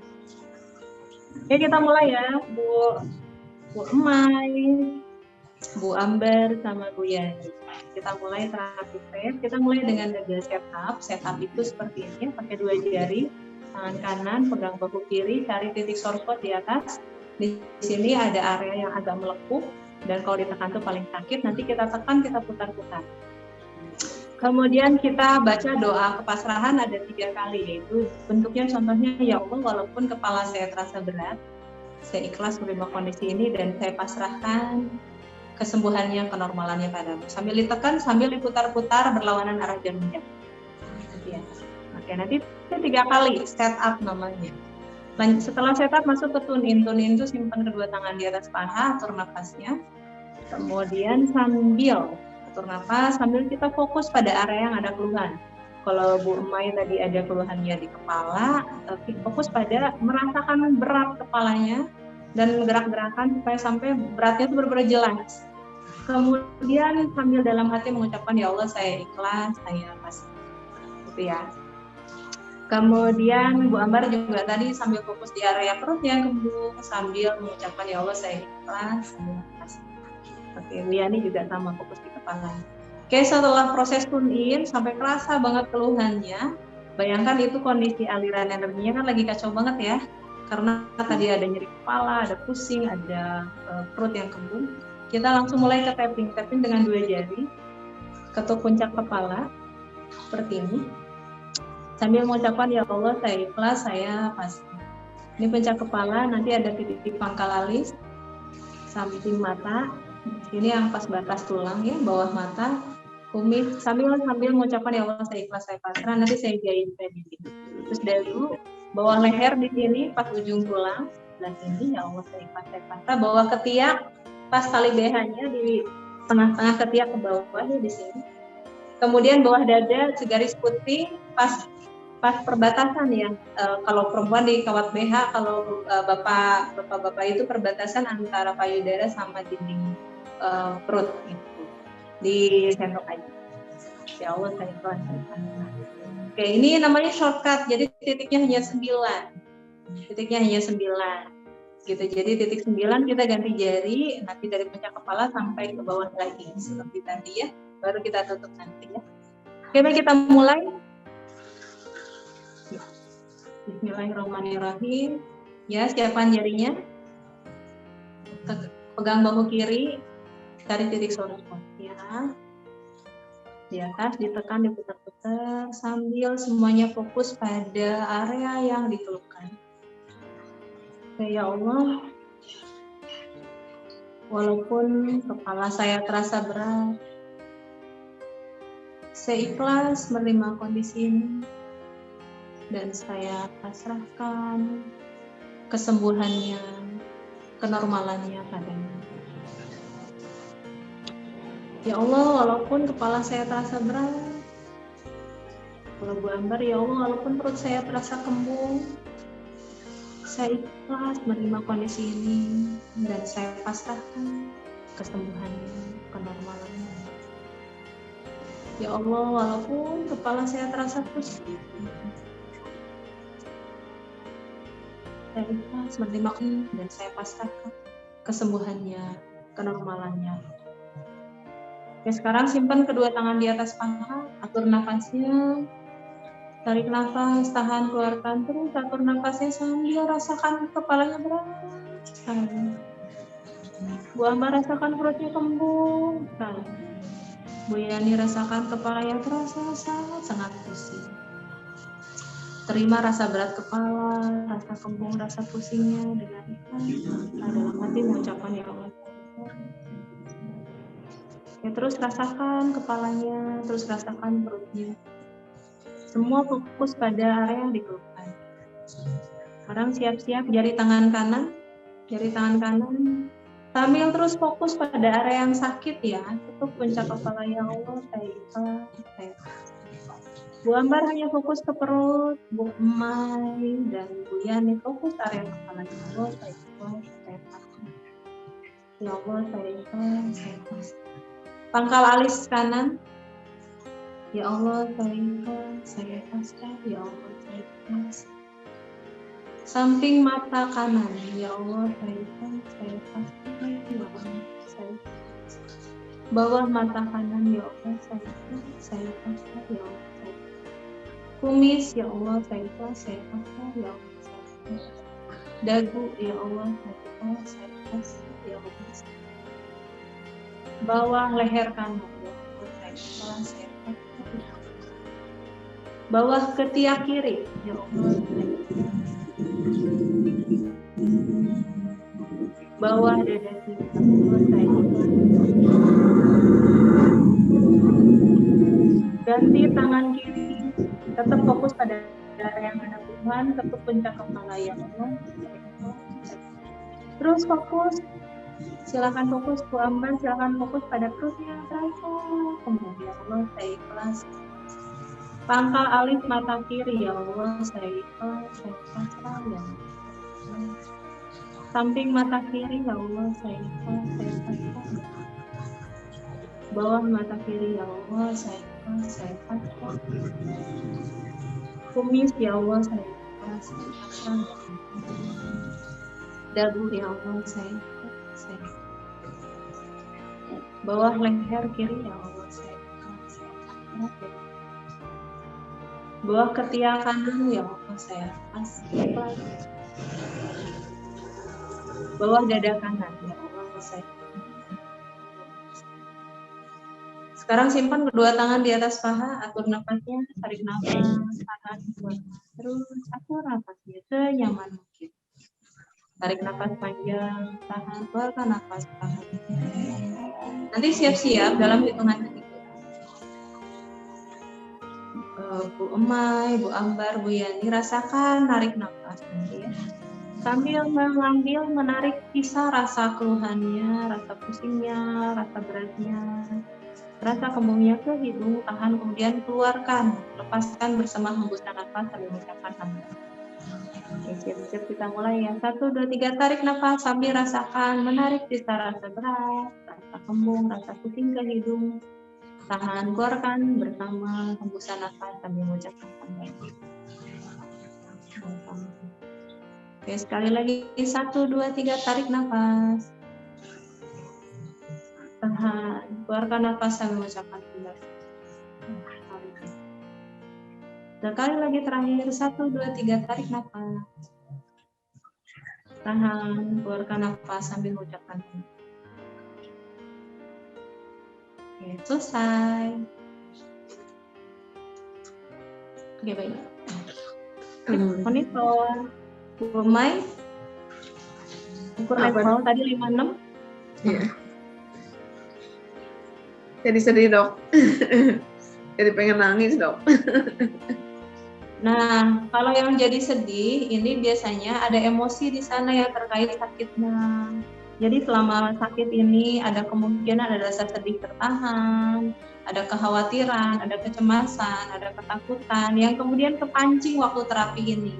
Oke, kita mulai ya, Bu Emai, Bu Amber, sama Bu Yani. Kita mulai terapi tes. Kita mulai dengan gaya setup. Setup itu seperti ini, pakai 2 jari, tangan kanan pegang bahu kiri, cari titik sore spot di atas. Di sini ada area yang agak melepuh, dan kalau ditekan tuh paling sakit. Nanti kita tekan, kita putar-putar. Kemudian kita baca doa kepasrahan ada 3 kali, yaitu bentuknya contohnya, ya Allah, walaupun kepala saya terasa berat, saya ikhlas menerima kondisi ini dan saya pasrahkan kesembuhannya, kenormalannya padamu. Sambil ditekan, sambil diputar-putar berlawanan arah jarum jam. Ya. Oke, nanti 3 kali setup namanya. Setelah setup masuk ke tune in. Tune in itu simpan kedua tangan di atas paha, atur nafasnya. Kemudian sambil atur nafas, sambil kita fokus pada area yang ada keluhan. Kalau Bu Emai tadi ada keluhannya di kepala, tapi fokus pada merasakan berat kepalanya dan gerak-gerakan supaya sampai beratnya itu benar-benar jelas. Kemudian sambil dalam hati mengucapkan, ya Allah, saya ikhlas, saya pasrah. Gitu ya. Kemudian Bu Ambar juga tadi sambil fokus di area perut yang kembung, sambil mengucapkan, ya Allah, saya ikhlas, saya pasrah. Oke, Bu Yani juga sama, fokus di kepala. Oke, setelah proses tune in sampai kerasa banget keluhannya, bayangkan itu kondisi aliran energinya kan lagi kacau banget ya, karena tadi ada nyeri kepala, ada pusing, ada perut yang kembung. Kita langsung mulai ke tapping dengan 2 jari, ketuk puncak kepala seperti ini, sambil mengucapkan, ya Allah, saya ikhlas, saya pasrah. Ini puncak kepala, nanti ada titik pangkal alis, samping mata. Ini yang pas batas tulang ya, bawah mata, kumis, sambil mengucapkan, ya Allah, saya ikhlas, saya pasrah. Nanti saya jahit di sini. Terus dagu, bawah leher di sini, pas ujung tulang, sebelah sini, ya Allah, saya ikhlas, saya pasrah. Bawah ketiak, pas tali BH-nya di tengah-tengah ketiak ke bawah ya di sini. Kemudian bawah dada segaris putih, pas perbatasan ya. Kalau perempuan di kawat BH, kalau bapak itu perbatasan antara payudara sama dinding perut gitu. Di sendok aja. Ya Allah, saya ikhlas. Oke, ini namanya shortcut. Jadi titiknya hanya 9. Titiknya hanya 9. Gitu. Jadi titik 9 kita ganti jari, nanti dari puncak kepala sampai ke bawah lagi seperti tadi ya. Baru kita tutup nanti ya. Oke, baik, kita mulai. Bismillahirrahmanirrahim. Ya, siapkan jarinya. Pegang bahu kiri, cari titik sore spot ya. Di atas, ditekan, diputar-putar, sambil semuanya fokus pada area yang dikeluhkan. Ya Allah, walaupun kepala saya terasa berat, saya ikhlas menerima kondisi ini dan saya pasrahkan kesembuhannya, kenormalannya padanya. Ya Allah, walaupun kepala saya terasa berat. Kalau Bu Ambar, ya Allah, walaupun perut saya terasa kembung, saya ikhlas menerima kondisi ini dan saya pasrahkan kesembuhannya, kenormalannya. Ya Allah, walaupun kepala saya terasa pusing, saya ikhlas menerima ini dan saya pasrahkan kesembuhannya, kenormalannya. Oke, sekarang simpan kedua tangan di atas paha, atur nafasnya. Tarik nafas, tahan, keluarkan, terus atur nafasnya sambil rasakan kepalanya berat sekali. Bu Ambar rasakan perutnya kembung sekali. Bu Yani rasakan kepalanya terasa sangat pusing. Terima rasa berat kepala, rasa kembung, rasa pusingnya dengan ikhlas. Dalam hati mengucapkan ya Allah. Ya, terus rasakan kepalanya, terus rasakan perutnya. Semua fokus pada area yang dikeluhkan. Sekarang siap-siap jari tangan kanan, sambil terus fokus pada area yang sakit ya. Tutup puncak kepala ya Allah, saya ikhlas. Bu Ambar hanya fokus ke perut, Bu Emai dan Bu Yani fokus area kepala ya Allah, saya ikhlas, saya ikhlas. Ya Allah, saya ikhlas, saya ikhlas. Pangkal alis kanan. Ya Allah, saya ikhlas, ya Allah, saya ikhlas. Samping mata kanan, ya Allah, saya ikhlas, ya Allah, saya ikhlas. Bawah mata kanan, ya Allah, saya ikhlas, ya Allah, saya ikhlas. Kumis, ya Allah, saya ikhlas, ya Allah, saya ikhlas. Dagu, ya Allah, saya ikhlas, ya Allah. Bawah leher kanan, ya Allah, saya ikhlas, saya ikhlas. Bawah ketiak kiri, ya Allah. Bawah dada kiri, ya Allah, saya ikhlas. Ganti tangan kiri, tetap fokus pada area yang ada Tuhan, tetap puncak kepala ya Allah. Terus fokus, silakan fokus Bu Ambar, silakan fokus pada perutnya terasa kembung ya Allah, saya ikhlas. Pangkal alis mata kiri ya Allah, saya ikhlas, saya pasrah ya Allah. Samping mata kiri ya Allah, saya ikhlas, saya pasrah. Bawah mata kiri ya Allah, saya ikhlas, saya pasrah. Kumis ya Allah, saya ikhlas, saya pasrah. Dagu ya Allah, saya ikhlas, saya pasrah. Bawah leher kiri ya Allah, saya ikhlas, saya pasrah. Bawah ketiak kanan ya Allah, saya ikhlas. Bawah dada kanan ya Allah, saya ikhlas. Sekarang simpan kedua tangan di atas paha, atur nafasnya, tarik nafas, tahan, terus atur nafasnya senyaman mungkin. Tarik nafas panjang, tahan, keluarkan nafas, tahan. Nanti siap-siap dalam hitungan ketiga. Bu Emai, Bu Ambar, Bu Yani, rasakan narik nafas ya. Sambil mengambil, menarik sisa rasa keluhannya, rasa pusingnya, rasa beratnya, rasa kembungnya ke hidung, tahan, kemudian keluarkan, lepaskan bersama hembusan nafas sambil mengucapkan hamdalah. Oke, siap-siap kita mulai ya. 1, 2, 3, tarik nafas sambil rasakan, menarik sisa rasa berat, rasa kembung, rasa pusing ke hidung. Tahan, keluarkan bersama hembusan nafas sambil mengucapkan hamdalah. Oke, sekali lagi 1, 2, 3, tarik nafas. Tahan, keluarkan nafas sambil mengucapkan hamdalah. Sekali lagi terakhir 1, 2, 3, tarik nafas. Tahan, keluarkan nafas sambil mengucapkan hamdalah. Oke, selesai. Oke, baik. Monitor. Bu Mai, ukur level tadi 56. Iya. Jadi sedih dok. Jadi pengen nangis dok. Nah, kalau yang jadi sedih, ini biasanya ada emosi di sana yang terkait sakitnya. Jadi selama sakit ini ada kemungkinan ada rasa sedih tertahan, ada kekhawatiran, ada kecemasan, ada ketakutan yang kemudian kepancing waktu terapi ini.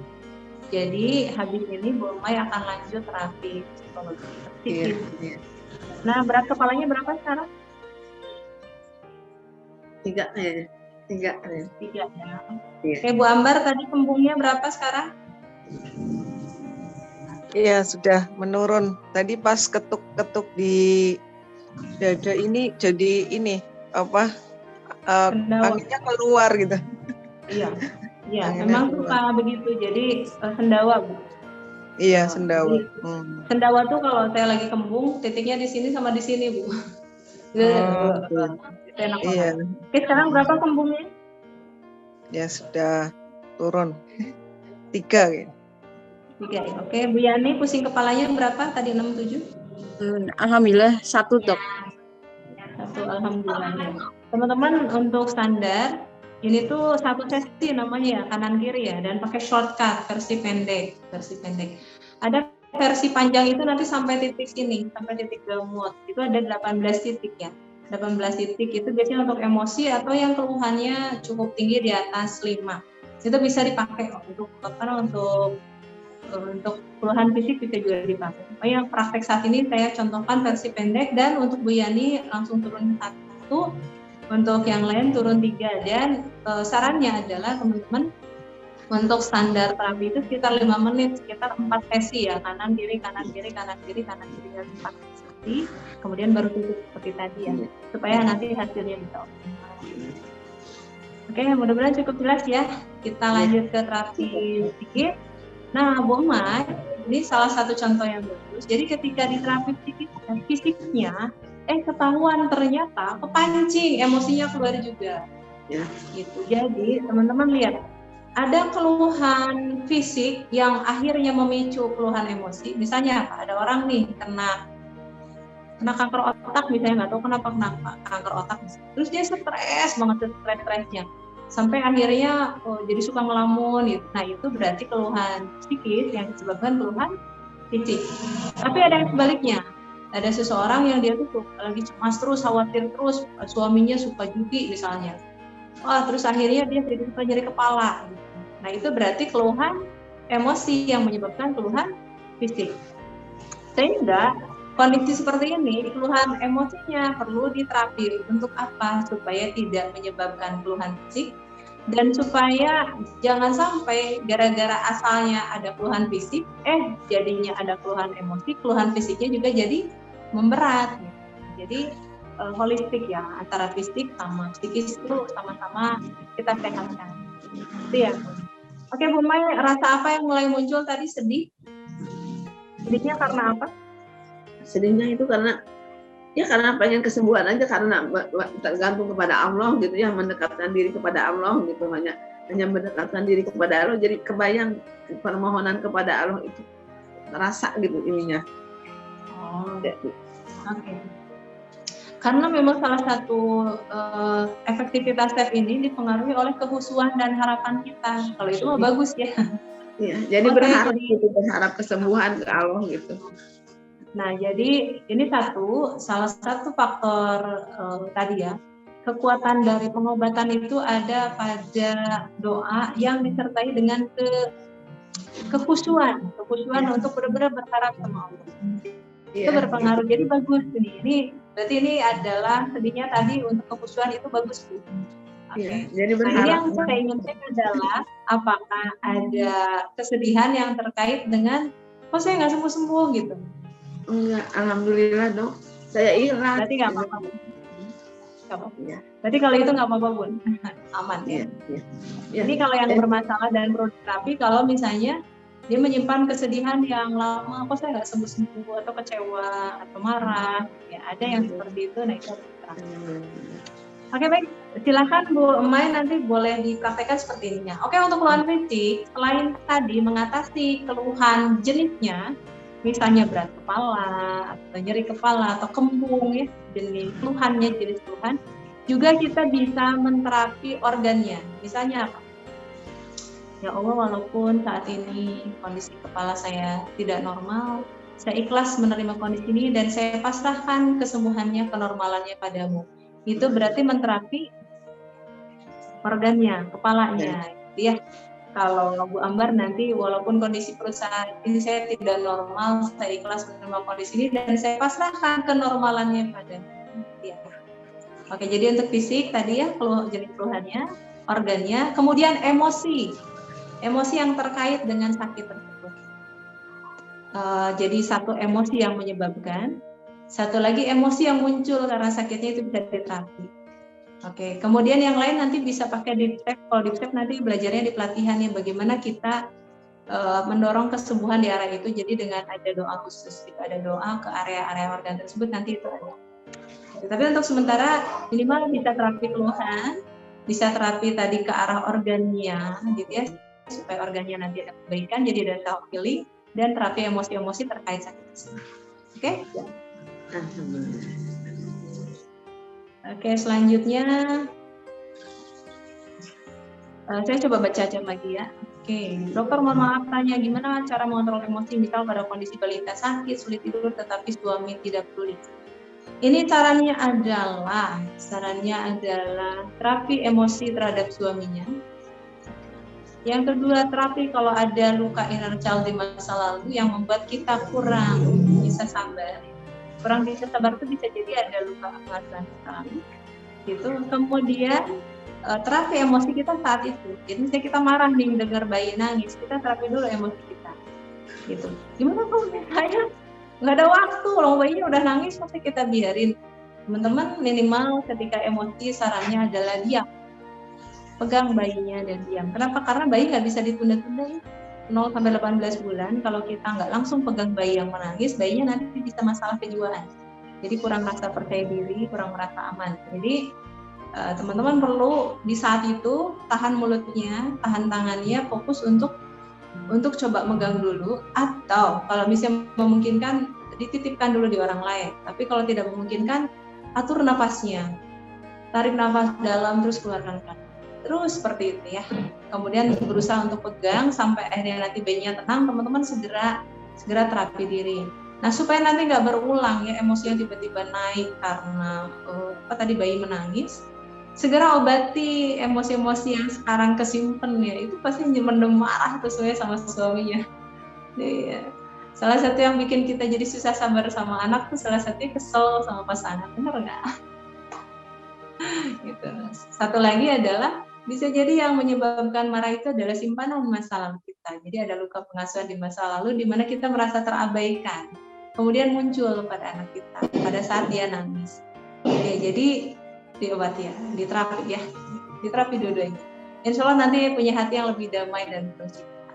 Jadi habis ini Bu Mai akan lanjut terapi psikologi. Iya, iya. Nah, berat kepalanya berapa sekarang? 3 ya. 3 ya. 3 ya. Iya. Oke, Bu Ambar tadi kembungnya berapa sekarang? Iya, sudah menurun. Tadi pas ketuk-ketuk di dada ini jadi ini apa? Sendawa. Anginnya keluar gitu. Iya. Iya, Anginnya memang keluar. suka begitu. Jadi sendawa, Bu. Iya, sendawa. Jadi, sendawa tuh kalau saya lagi kembung, titiknya di sini sama di sini, Bu. Itu enak Iya. banget. Oke, sekarang berapa kembungnya? Ya sudah turun. 3 gitu. 3 ya. Oke, Bu Yani pusing kepalanya berapa? Tadi 67? Alhamdulillah 1 dok. 1, alhamdulillah. Ya. Teman-teman untuk standar ini tuh 1 sesi namanya ya, kanan kiri ya, dan pakai shortcut versi pendek. Ada versi panjang itu nanti sampai titik sini, sampai titik gamut. Itu ada 18 titik ya. 18 titik itu biasanya untuk emosi atau yang keluhannya cukup tinggi di atas 5. Itu bisa dipakai untuk keluhan fisik bisa juga dipakai. Yang praktek saat ini saya contohkan versi pendek dan untuk Bu Yani langsung turun 1, untuk yang lain turun 3 dan sarannya adalah teman-teman untuk standar terapi itu sekitar 5 menit, sekitar 4 sesi ya, kanan kiri 4 sesi, kemudian baru tutup seperti tadi ya, supaya nanti hasilnya bisa optimal. Oke, mudah-mudahan cukup jelas ya. Kita lanjut ke terapi sedikit. Nah, Bu Mai, ini salah satu contoh yang bagus. Jadi ketika di terapi fisiknya, ketahuan ternyata kepancing, emosinya keluar juga. Ya. Gitu. Jadi teman-teman lihat, ada keluhan fisik yang akhirnya memicu keluhan emosi. Misalnya apa? Ada orang nih kena kanker otak misalnya, nggak tahu kenapa kena kanker otak. Terus dia stres banget, stres-stresnya. Sampai akhirnya jadi suka ngelamun gitu. Nah, itu berarti keluhan psikis yang disebabkan keluhan fisik. Tapi ada yang sebaliknya. Ada seseorang yang dia tuh lagi cemas terus, khawatir terus, suaminya suka judi misalnya. Terus akhirnya dia jadi suka nyeri kepala. Gitu. Nah, itu berarti keluhan emosi yang menyebabkan keluhan fisik. Sehingga kondisi seperti ini, keluhan emosinya perlu diterapi. Untuk apa? Supaya tidak menyebabkan keluhan fisik dan supaya jangan sampai gara-gara asalnya ada keluhan fisik, jadinya ada keluhan emosi, keluhan fisiknya juga jadi memberat. Jadi holistik ya, antara fisik sama psikis itu sama-sama kita sehatkan. Itu ya. Oke, Bu Mai, rasa apa yang mulai muncul tadi? Sedih? Sedihnya karena apa? Sedihnya itu karena pengen kesembuhan aja, karena tergantung kepada Allah gitu ya, mendekatkan diri kepada Allah gitu, hanya mendekatkan diri kepada Allah, jadi kebayang permohonan kepada Allah itu terasa gitu ininya. Oke. Karena memang salah satu efektivitas step ini dipengaruhi oleh kehusuan dan harapan kita. Kalau itu mah bagus ya. Iya, jadi berharap kesembuhan ke Allah gitu. Nah, jadi ini salah satu faktor tadi ya, kekuatan dari pengobatan itu ada pada doa yang disertai dengan kekhusyuan untuk benar-benar berharap sama Allah. Itu berpengaruh. Jadi bagus ini berarti ini adalah sedihnya tadi untuk kekhusyuan itu bagus, Bu. Iya, jadi Nah, ini yang saya ingin cek adalah apakah ada kesedihan yang terkait dengan kok saya nggak sembuh-sembuh gitu. Enggak, alhamdulillah dok. Saya ikhlas. Berarti nggak apa-apa, Bu. Ya. Berarti kalau itu nggak apa-apa, Bu. Aman ya. Ini kalau yang bermasalah dan perlu terapi, kalau misalnya dia menyimpan kesedihan yang lama, kok saya nggak sembuh-sembuh, atau kecewa, atau marah, ya ada yang seperti itu, nah itu harus terapi. Oke, baik, silakan Bu Mai nanti boleh dipraktekkan seperti ini. Oke, untuk keluhan fisik, selain tadi mengatasi keluhan jenisnya, misalnya berat kepala, atau nyeri kepala, atau kembung ya, jenis keluhan, juga kita bisa menterapi organnya. Misalnya apa? Ya Allah, walaupun saat ini kondisi kepala saya tidak normal, Saya ikhlas menerima kondisi ini dan saya pasrahkan kesembuhannya, kenormalannya padamu. Itu berarti menterapi organnya, kepalanya. Ya, kalau Bu Ambar nanti walaupun kondisi perusahaan ini saya tidak normal, saya ikhlas menerima kondisi ini dan saya pasrahkan kenormalannya padamu. Ya. Oke, jadi untuk fisik tadi ya, jenis keluhannya, organnya, kemudian emosi yang terkait dengan sakit tersebut. Jadi satu emosi yang menyebabkan, satu lagi emosi yang muncul karena sakitnya itu bisa diterapi. Oke, kemudian yang lain nanti bisa pakai deep step. Kalau deep step nanti belajarnya di pelatihannya bagaimana kita mendorong kesembuhan di arah itu. Jadi dengan ada doa khusus, ada doa ke area-area organ tersebut nanti itu ada. Tapi untuk sementara minimal bisa terapi keluhan, bisa terapi tadi ke arah organnya, gitu ya, supaya organnya nanti ada perbaikan, jadi ada self healing dan terapi emosi-emosi terkait sakit tersebut. Oke? Oke, selanjutnya saya coba baca lagi ya. Oke, dokter mohon maaf tanya gimana cara mengontrol emosi misal pada kondisi balita sakit, sulit tidur tetapi suami tidak peduli. Ini sarannya adalah terapi emosi terhadap suaminya. Yang kedua, terapi kalau ada luka inner child di masa lalu yang membuat kita kurang bisa sabar. Kurang bisa sabar itu bisa jadi ada luka pengasuhan sekarang. Gitu. Kemudian terapi emosi kita saat itu. Jadi misalnya kita marah nih dengar bayi nangis, kita terapi dulu emosi kita. Gitu. Gimana kalau saya nggak ada waktu, kalau bayinya udah nangis pasti kita biarin. Teman-teman minimal ketika emosi sarannya adalah diam, pegang bayinya dan diam. Kenapa? Karena bayi nggak bisa ditunda-tunda ya. 0 sampai 18 bulan kalau kita nggak langsung pegang bayi yang menangis, bayinya nanti bisa masalah kejiwaan. Jadi kurang merasa percaya diri, kurang merasa aman. Jadi teman-teman perlu di saat itu tahan mulutnya, tahan tangannya, fokus untuk coba megang dulu, atau kalau misalnya memungkinkan dititipkan dulu di orang lain. Tapi kalau tidak memungkinkan, atur nafasnya, tarik nafas dalam terus keluarkan pelan. Terus seperti itu ya. Kemudian berusaha untuk pegang sampai akhirnya nanti bayinya tenang, teman-teman segera terapi diri. Nah supaya nanti nggak berulang ya emosi yang tiba-tiba naik karena tadi bayi menangis. Segera obati emosi-emosi yang sekarang kesimpan ya, itu pasti mendem marah tuh sebenarnya sama suaminya. Iya. Salah satu yang bikin kita jadi susah sabar sama anak tuh salah satunya kesel sama pasangan, benar nggak? Gitu. Satu lagi adalah bisa jadi yang menyebabkan marah itu adalah simpanan masa lalu kita. Jadi ada luka pengasuhan di masa lalu di mana kita merasa terabaikan, kemudian muncul pada anak kita pada saat dia nangis. Oke, jadi diobati ya, diterapi dua-duanya. Insya Allah nanti punya hati yang lebih damai dan penuh cinta.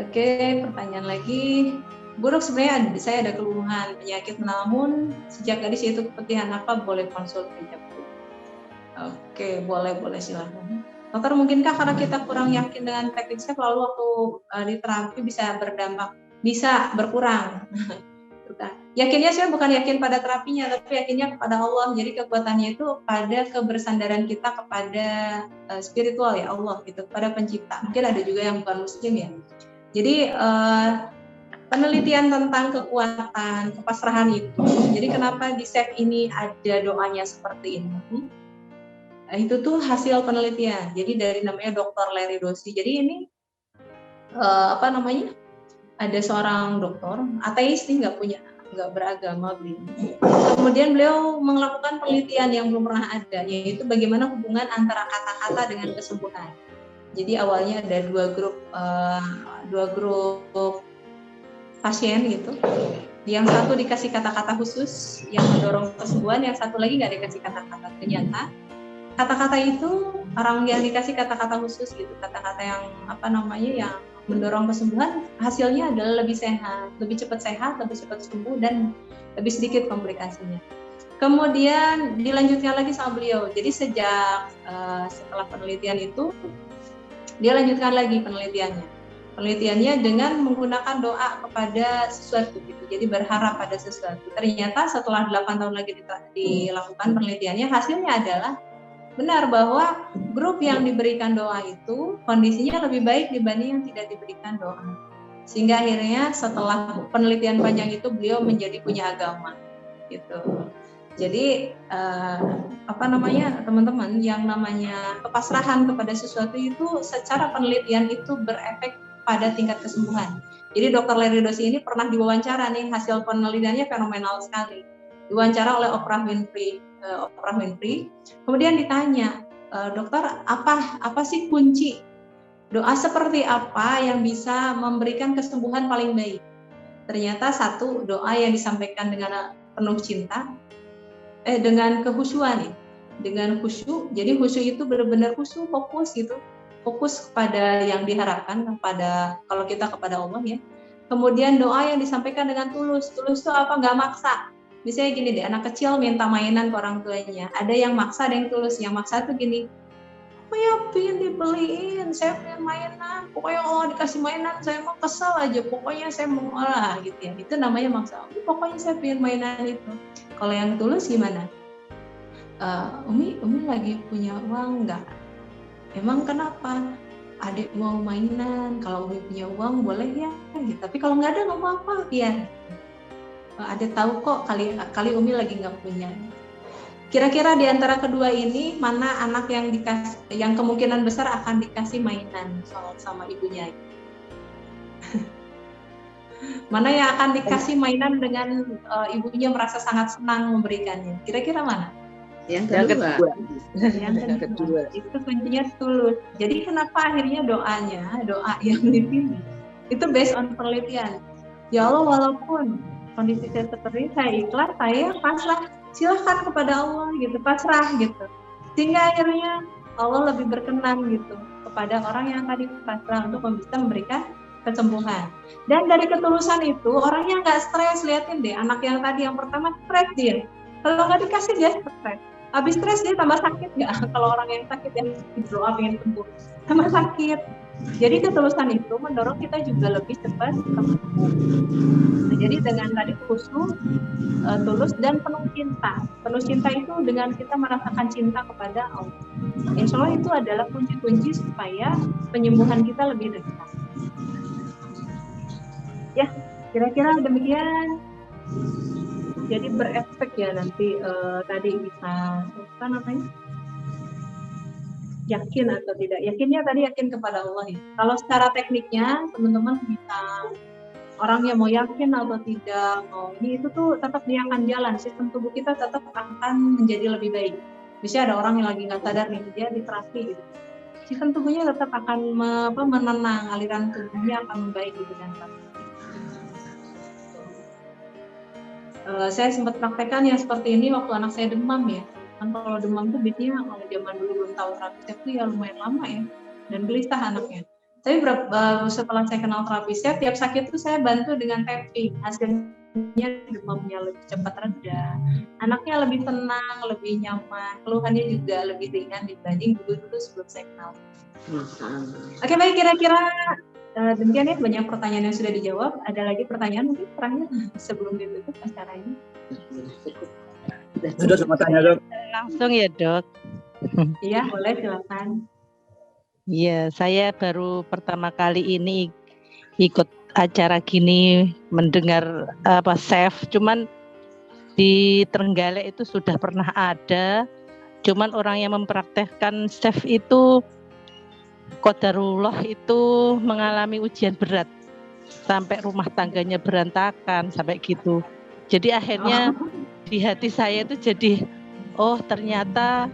Oke, pertanyaan lagi. Buruk sebenarnya saya ada keluhan penyakit, namun sejak gadis yaitu kepetihan apa boleh konsul hijab? Oke, boleh silakan. Dokter, mungkinkah karena kita kurang yakin dengan teknik step lalu waktu diterapi bisa berkurang? Yakinnya saya bukan yakin pada terapinya, tapi yakinnya kepada Allah. Jadi kekuatannya itu pada kebersandaran kita kepada spiritual ya Allah, gitu, pada pencipta. Mungkin ada juga yang bukan muslim ya. Jadi penelitian tentang kekuatan, kepasrahan itu. Jadi kenapa di SEF ini ada doanya seperti ini? Itu tuh hasil penelitian. Jadi dari namanya Dr. Larry Dossey. Jadi ini ada seorang dokter ateis nih, nggak beragama beliau. Kemudian beliau melakukan penelitian yang belum pernah ada, yaitu bagaimana hubungan antara kata-kata dengan kesembuhan. Jadi awalnya ada dua grup pasien gitu. Yang satu dikasih kata-kata khusus yang mendorong kesembuhan, yang satu lagi nggak dikasih kata-kata. Ternyata kata-kata itu, orang yang dikasih kata-kata khusus gitu, kata-kata yang yang mendorong kesembuhan, hasilnya adalah lebih sehat, lebih cepat sehat, lebih cepat sembuh, dan lebih sedikit komplikasinya. Kemudian dilanjutkan lagi sama beliau. Jadi sejak setelah penelitian itu, dia lanjutkan lagi penelitiannya dengan menggunakan doa kepada sesuatu gitu. Jadi berharap pada sesuatu. Ternyata setelah 8 tahun lagi dilakukan penelitiannya, hasilnya adalah benar bahwa grup yang diberikan doa itu kondisinya lebih baik dibanding yang tidak diberikan doa. Sehingga akhirnya setelah penelitian panjang itu beliau menjadi punya agama gitu. Jadi teman-teman, yang namanya kepasrahan kepada sesuatu itu secara penelitian itu berefek pada tingkat kesembuhan. Jadi Dr. Larry Dossey ini pernah diwawancara nih, hasil penelitiannya fenomenal sekali. Diwawancara oleh Oprah Winfrey. Kemudian ditanya, dokter, apa sih kunci doa seperti apa yang bisa memberikan kesembuhan paling baik? Ternyata satu, doa yang disampaikan dengan penuh cinta, dengan kehusuan, dengan khusyuk. Jadi khusyuk itu benar-benar khusyuk, fokus gitu, fokus kepada yang diharapkan, kalau kita kepada Allah ya. Kemudian doa yang disampaikan dengan tulus. Tulus itu apa? Nggak maksa. Misalnya gini deh, anak kecil minta mainan ke orang tuanya. Ada yang maksa, ada yang tulus. Yang maksa tuh gini, pokoknya pengen dibeliin, saya pengen mainan, pokoknya Allah dikasih mainan, saya mau kesel aja, pokoknya saya mau gitu ya. Itu namanya maksa. Pokoknya saya pengen mainan itu. Kalau yang tulus gimana? Umi lagi punya uang nggak? Emang kenapa? Adik mau mainan, kalau Umi punya uang boleh ya, gitu. Tapi kalau nggak ada nggak apa-apa ya. Adik tahu kok kali Umi lagi nggak punya. Kira-kira di antara kedua ini mana anak yang kemungkinan besar akan dikasih mainan sama ibunya? Mana yang akan dikasih mainan dengan ibunya merasa sangat senang memberikannya? Kira-kira mana? Yang kedua. Yang kedua. Itu kuncinya tulus. Jadi kenapa akhirnya doa yang dipilih itu based on penelitian. Ya Allah, walaupun kondisi saya seperti ini, saya ikhlas, saya pasrah, silahkan kepada Allah gitu, pasrah gitu. Sehingga akhirnya Allah lebih berkenan gitu kepada orang yang tadi pasrah untuk bisa memberikan kesembuhan. Dan dari ketulusan itu orangnya nggak stres. Liatin deh, anak yang tadi yang pertama stres dia. Kalau nggak dikasih dia stres. Habis stres dia tambah sakit nggak? Kalau orang yang sakit yang berdoa pengen sembuh, tambah sakit. Jadi ketulusan itu mendorong kita juga lebih cepat sembuh. Nah, jadi dengan tadi khusyuk, tulus dan penuh cinta. Penuh cinta itu dengan kita merasakan cinta kepada Allah. Insya Allah itu adalah kunci-kunci supaya penyembuhan kita lebih dekat. Ya, kira-kira demikian. Jadi berefek ya nanti tadi bisa yakin atau tidak. Yakinnya tadi yakin kepada Allah ya. Kalau secara tekniknya teman-teman bisa, orangnya mau yakin atau tidak, itu tuh tetap dia akan jalan, sistem tubuh kita tetap akan menjadi lebih baik. Misalnya ada orang yang lagi nggak sadar nih, dia di terapi gitu, sistem tubuhnya tetap akan menenang, aliran tubuhnya akan membaik gitu kan. Saya sempat praktekkan yang seperti ini waktu anak saya demam ya. Kan kalau demam tuh biasanya kalau zaman dulu belum tahu terapi SEF itu ya lumayan lama ya, dan gelisah anaknya. Tapi setelah saya kenal terapi SEF, tiap sakit tuh saya bantu dengan tapping. Hasilnya demamnya lebih cepat reda, anaknya lebih tenang, lebih nyaman, keluhannya juga lebih ringan dibanding dulu sebelum saya kenal. Oke, baik, kira-kira demikian ya, banyak pertanyaan yang sudah dijawab. Ada lagi pertanyaan mungkin terakhir sebelum ditutup acara ini? Sudah semua tanya, Dok. Langsung ya, Dok. Iya, boleh, silakan. Iya, saya baru pertama kali ini ikut acara gini, mendengar SEF. Cuman di Trenggalek itu sudah pernah ada. Cuman orang yang mempraktekkan SEF itu qadarullah itu mengalami ujian berat sampai rumah tangganya berantakan sampai gitu. Jadi akhirnya di hati saya itu jadi, oh ternyata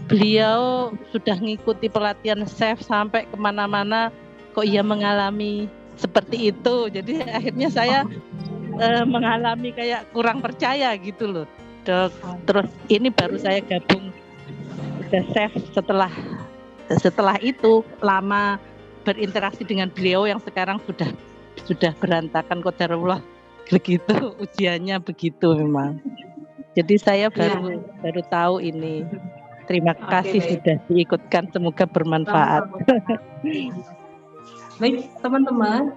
beliau sudah mengikuti pelatihan SEF sampai kemana-mana, kok ia mengalami seperti itu. Jadi akhirnya saya mengalami kayak kurang percaya gitu loh, Dok. Terus ini baru saya gabung ke SEF setelah itu lama berinteraksi dengan beliau yang sekarang sudah berantakan qadarullah begitu, ujiannya begitu memang. Jadi saya baru tahu ini. Terima kasih sudah diikutkan, semoga bermanfaat. Baik teman-teman,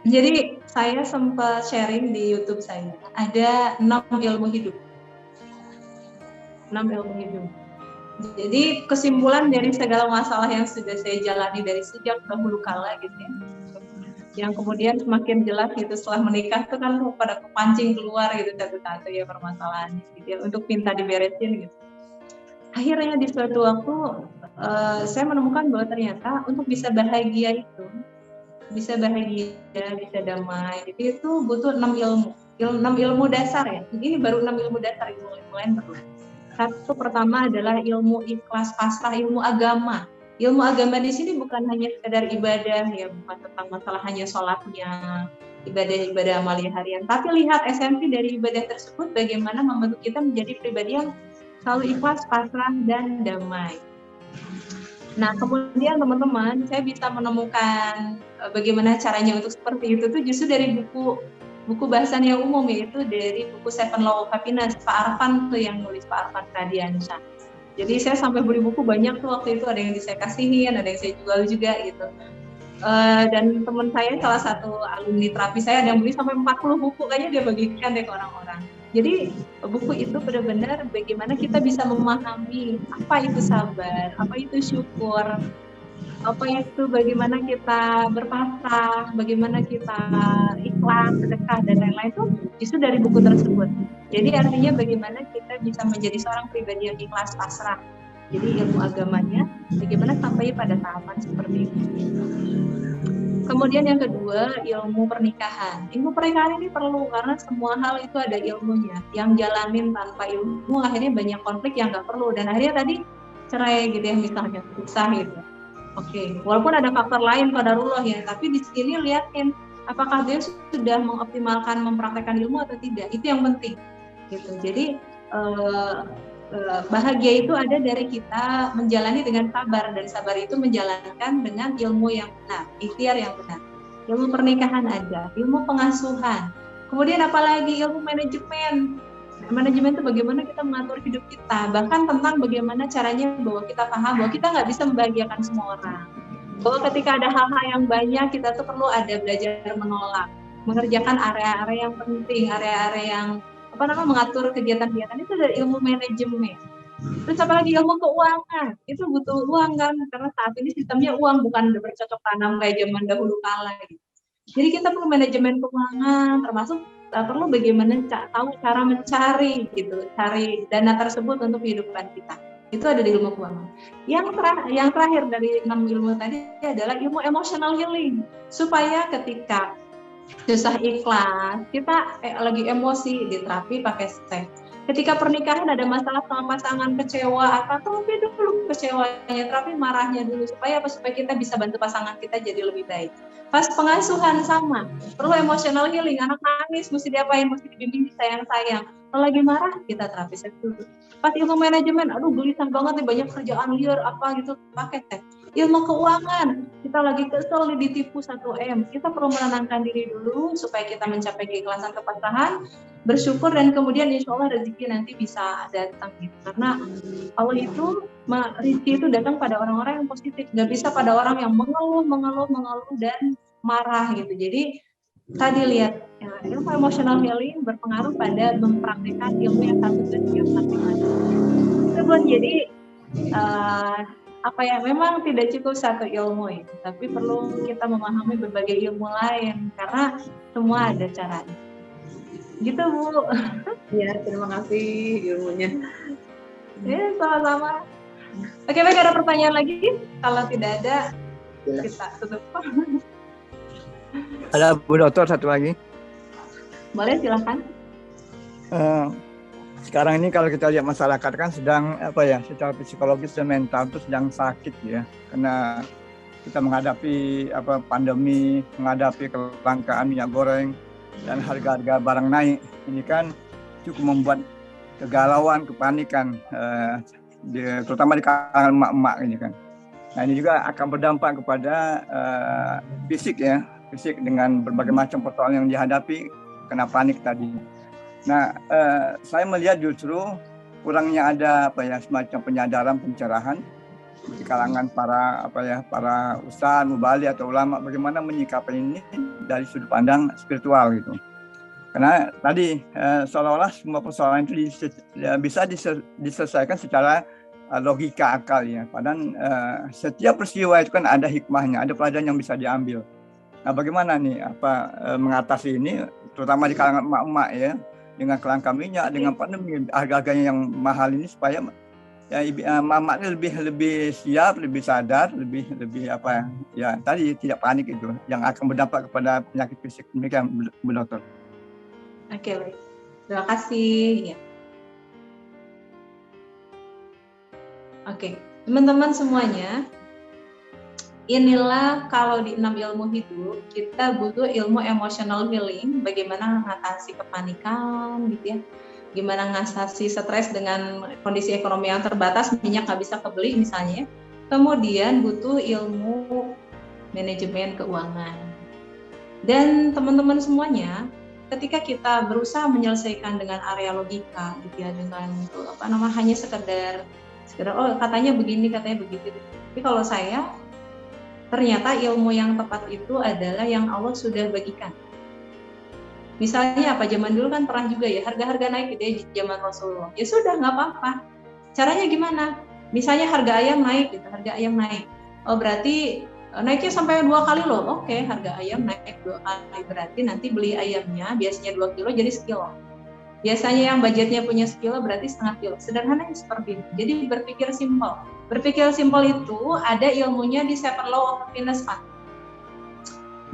jadi saya sempat sharing di YouTube saya, ada 6 ilmu hidup. 6 ilmu hidup. Jadi kesimpulan dari segala masalah yang sudah saya jalani dari sejak dahulu kala gitu ya, yang kemudian semakin jelas gitu setelah menikah tuh kan pada kepancing keluar gitu satu-satu ya permasalahannya gitu ya, untuk minta diberesin gitu. Akhirnya di suatu waktu saya menemukan bahwa ternyata untuk bisa bahagia itu, bisa bahagia, bisa damai, itu butuh 6 ilmu. 6 ilmu dasar ya. Ini baru 6 ilmu dasar, ilmu lain perlu. Satu pertama adalah ilmu ikhlas pasrah, ilmu agama. Ilmu agama di sini bukan hanya sekedar ibadah ya, bukan tentang masalah hanya sholatnya, ibadah-ibadah amalia harian, tapi lihat esensi dari ibadah tersebut bagaimana membentuk kita menjadi pribadi yang selalu ikhlas, pasrah, dan damai. Nah, kemudian teman-teman, saya bisa menemukan bagaimana caranya untuk seperti itu tuh justru dari buku bahasan yang umum, yaitu dari buku Seven Law of Happiness, Pak Arfan tuh yang nulis, Pak Arfan Radiansyah. Jadi saya sampai beli buku banyak tuh waktu itu, ada yang saya kasihin, ada yang saya jual juga gitu. Dan teman saya, salah satu alumni terapi saya, ada yang beli sampai 40 buku, kayaknya dia bagikan deh ke orang-orang. Jadi buku itu benar-benar bagaimana kita bisa memahami apa itu sabar, apa itu syukur, apa itu bagaimana kita berpasrah, bagaimana kita ikhlas, sedekah, dan lain-lain itu justru dari buku tersebut. Jadi artinya bagaimana kita bisa menjadi seorang pribadi yang ikhlas, pasrah. Jadi ilmu agamanya bagaimana sampai pada tahapan seperti itu. Kemudian yang kedua, ilmu pernikahan. Ilmu pernikahan ini perlu karena semua hal itu ada ilmunya. Yang jalanin tanpa ilmu akhirnya banyak konflik yang nggak perlu, dan akhirnya tadi cerai gitu ya misalnya, susah gitu. Oke, walaupun ada faktor lain qadarullah ya, tapi di sini lihatin apakah dia sudah mengoptimalkan mempraktekkan ilmu atau tidak. Itu yang penting gitu. Jadi bahagia itu ada dari kita menjalani dengan sabar, dan sabar itu menjalankan dengan ilmu yang benar, ikhtiar yang benar. Ilmu pernikahan ada, ilmu pengasuhan, kemudian apalagi ilmu manajemen. Manajemen itu bagaimana kita mengatur hidup kita, bahkan tentang bagaimana caranya bahwa kita paham bahwa kita nggak bisa membahagiakan semua orang, bahwa ketika ada hal-hal yang banyak kita tuh perlu ada belajar menolak, mengerjakan area-area yang penting, area-area yang mengatur kegiatan-kegiatan itu dari ilmu manajemen. Terus apalagi ilmu keuangan, itu butuh uang kan, karena saat ini sistemnya uang, bukan bercocok tanam kayak zaman dahulu kala gitu. Jadi kita perlu manajemen keuangan, termasuk perlu bagaimana tahu cara mencari gitu, cari dana tersebut untuk kehidupan kita. Itu ada di ilmu keuangan. Yang terakhir dari 6 ilmu tadi adalah ilmu emotional healing, supaya ketika susah ikhlas, kita lagi emosi, di terapi pakai seks. Ketika pernikahan ada masalah sama pasangan, kecewa, tunggu dulu kecewanya, terapi marahnya dulu, supaya kita bisa bantu pasangan kita jadi lebih baik. Pas pengasuhan sama, perlu emotional healing, anak nangis, mesti diapain, mesti dibimbing, disayang-sayang. Kalau lagi marah, kita terapi seks dulu. Pas ilmu manajemen, gelisah banget nih, banyak kerjaan liar, gitu, pakai seks. Ilmu keuangan, kita lagi kesel ditipu 1M, kita perlu menenangkan diri dulu supaya kita mencapai keikhlasan, kepasrahan, bersyukur, dan kemudian insya Allah rezeki nanti bisa datang gitu. Karena Allah itu, rezeki itu datang pada orang-orang yang positif, nggak bisa pada orang yang mengeluh dan marah gitu. Jadi tadi lihat ya, ilmu emotional healing berpengaruh pada mempraktikkan ilmu yang satu dan yang itu pun jadi memang tidak cukup satu ilmu ya, tapi perlu kita memahami berbagai ilmu lain karena semua ada caranya. Gitu Bu. Ya, terima kasih ilmunya. Ya, sama-sama. Oke, baik, ada pertanyaan lagi? Kalau tidak ada, kita tutup. Ada Bu Dokter satu lagi. Boleh, silakan. Sekarang ini kalau kita lihat masyarakat kan sedang secara psikologis dan mental itu sedang sakit ya, karena kita menghadapi pandemi, menghadapi kelangkaan minyak goreng dan harga-harga barang naik. Ini kan cukup membuat kegalauan, kepanikan, terutama di kalangan emak-emak ini kan. Nah, ini juga akan berdampak kepada fisik dengan berbagai macam persoalan yang dihadapi kena panik tadi. Nah, saya melihat justru kurangnya ada semacam penyadaran, pencerahan di kalangan para ustadz, mubali atau ulama bagaimana menyikapi ini dari sudut pandang spiritual gitu. Karena tadi seolah-olah semua persoalan itu bisa diselesaikan secara logika akal ya. Padahal setiap peristiwa itu kan ada hikmahnya, ada pelajaran yang bisa diambil. Nah, bagaimana nih mengatasi ini, terutama di kalangan emak-emak ya, dengan kelangkaan minyak, dengan pandemi, harga-harganya yang mahal ini, supaya ya emak-emak ini lebih siap, lebih sadar, lebih ya tadi tidak panik itu, yang akan berdampak kepada penyakit fisik. Demikian, Bu Dokter. Oke, baik. Terima kasih. Ya. Oke, teman-teman semuanya, inilah kalau di 6 ilmu hidup, kita butuh ilmu emotional healing, bagaimana mengatasi kepanikan gitu ya, gimana mengatasi stres dengan kondisi ekonomi yang terbatas, minyak nggak bisa kebeli misalnya. Kemudian butuh ilmu manajemen keuangan. Dan teman-teman semuanya, ketika kita berusaha menyelesaikan dengan area logika gitu ya, dengan hanya sekedar oh katanya begini, katanya begitu. Tapi kalau saya, ternyata ilmu yang tepat itu adalah yang Allah sudah bagikan. Misalnya zaman dulu kan pernah juga ya, harga-harga naik gitu ya di zaman Rasulullah. Ya sudah, nggak apa-apa. Caranya gimana? Misalnya harga ayam naik gitu, harga ayam naik. Oh berarti naiknya sampai 2 kali loh. Oke, harga ayam naik 2 kali. Berarti nanti beli ayamnya biasanya 2 kilo jadi sekilo. Biasanya yang budgetnya punya sekilo berarti setengah kilo. Sederhananya seperti itu. Jadi berpikir simpel. Berpikir simpel itu ada ilmunya di 7 Law of Happiness Fund.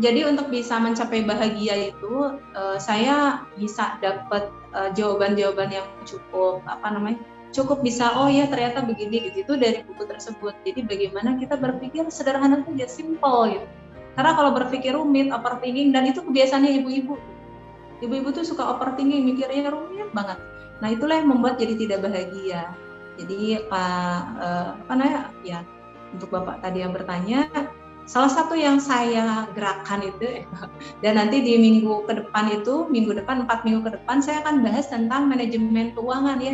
Jadi untuk bisa mencapai bahagia itu, saya bisa dapat jawaban-jawaban yang cukup bisa, oh ya ternyata begini gitu, itu dari buku tersebut. Jadi bagaimana kita berpikir sederhana saja, simple gitu. Karena kalau berpikir rumit, overthinking, dan itu kebiasaannya ibu-ibu. Ibu-ibu tuh suka overthinking, mikirnya rumit banget. Nah itulah yang membuat jadi tidak bahagia. Jadi untuk Bapak tadi yang bertanya, salah satu yang saya gerakan itu, dan nanti di minggu depan 4 minggu ke depan saya akan bahas tentang manajemen keuangan ya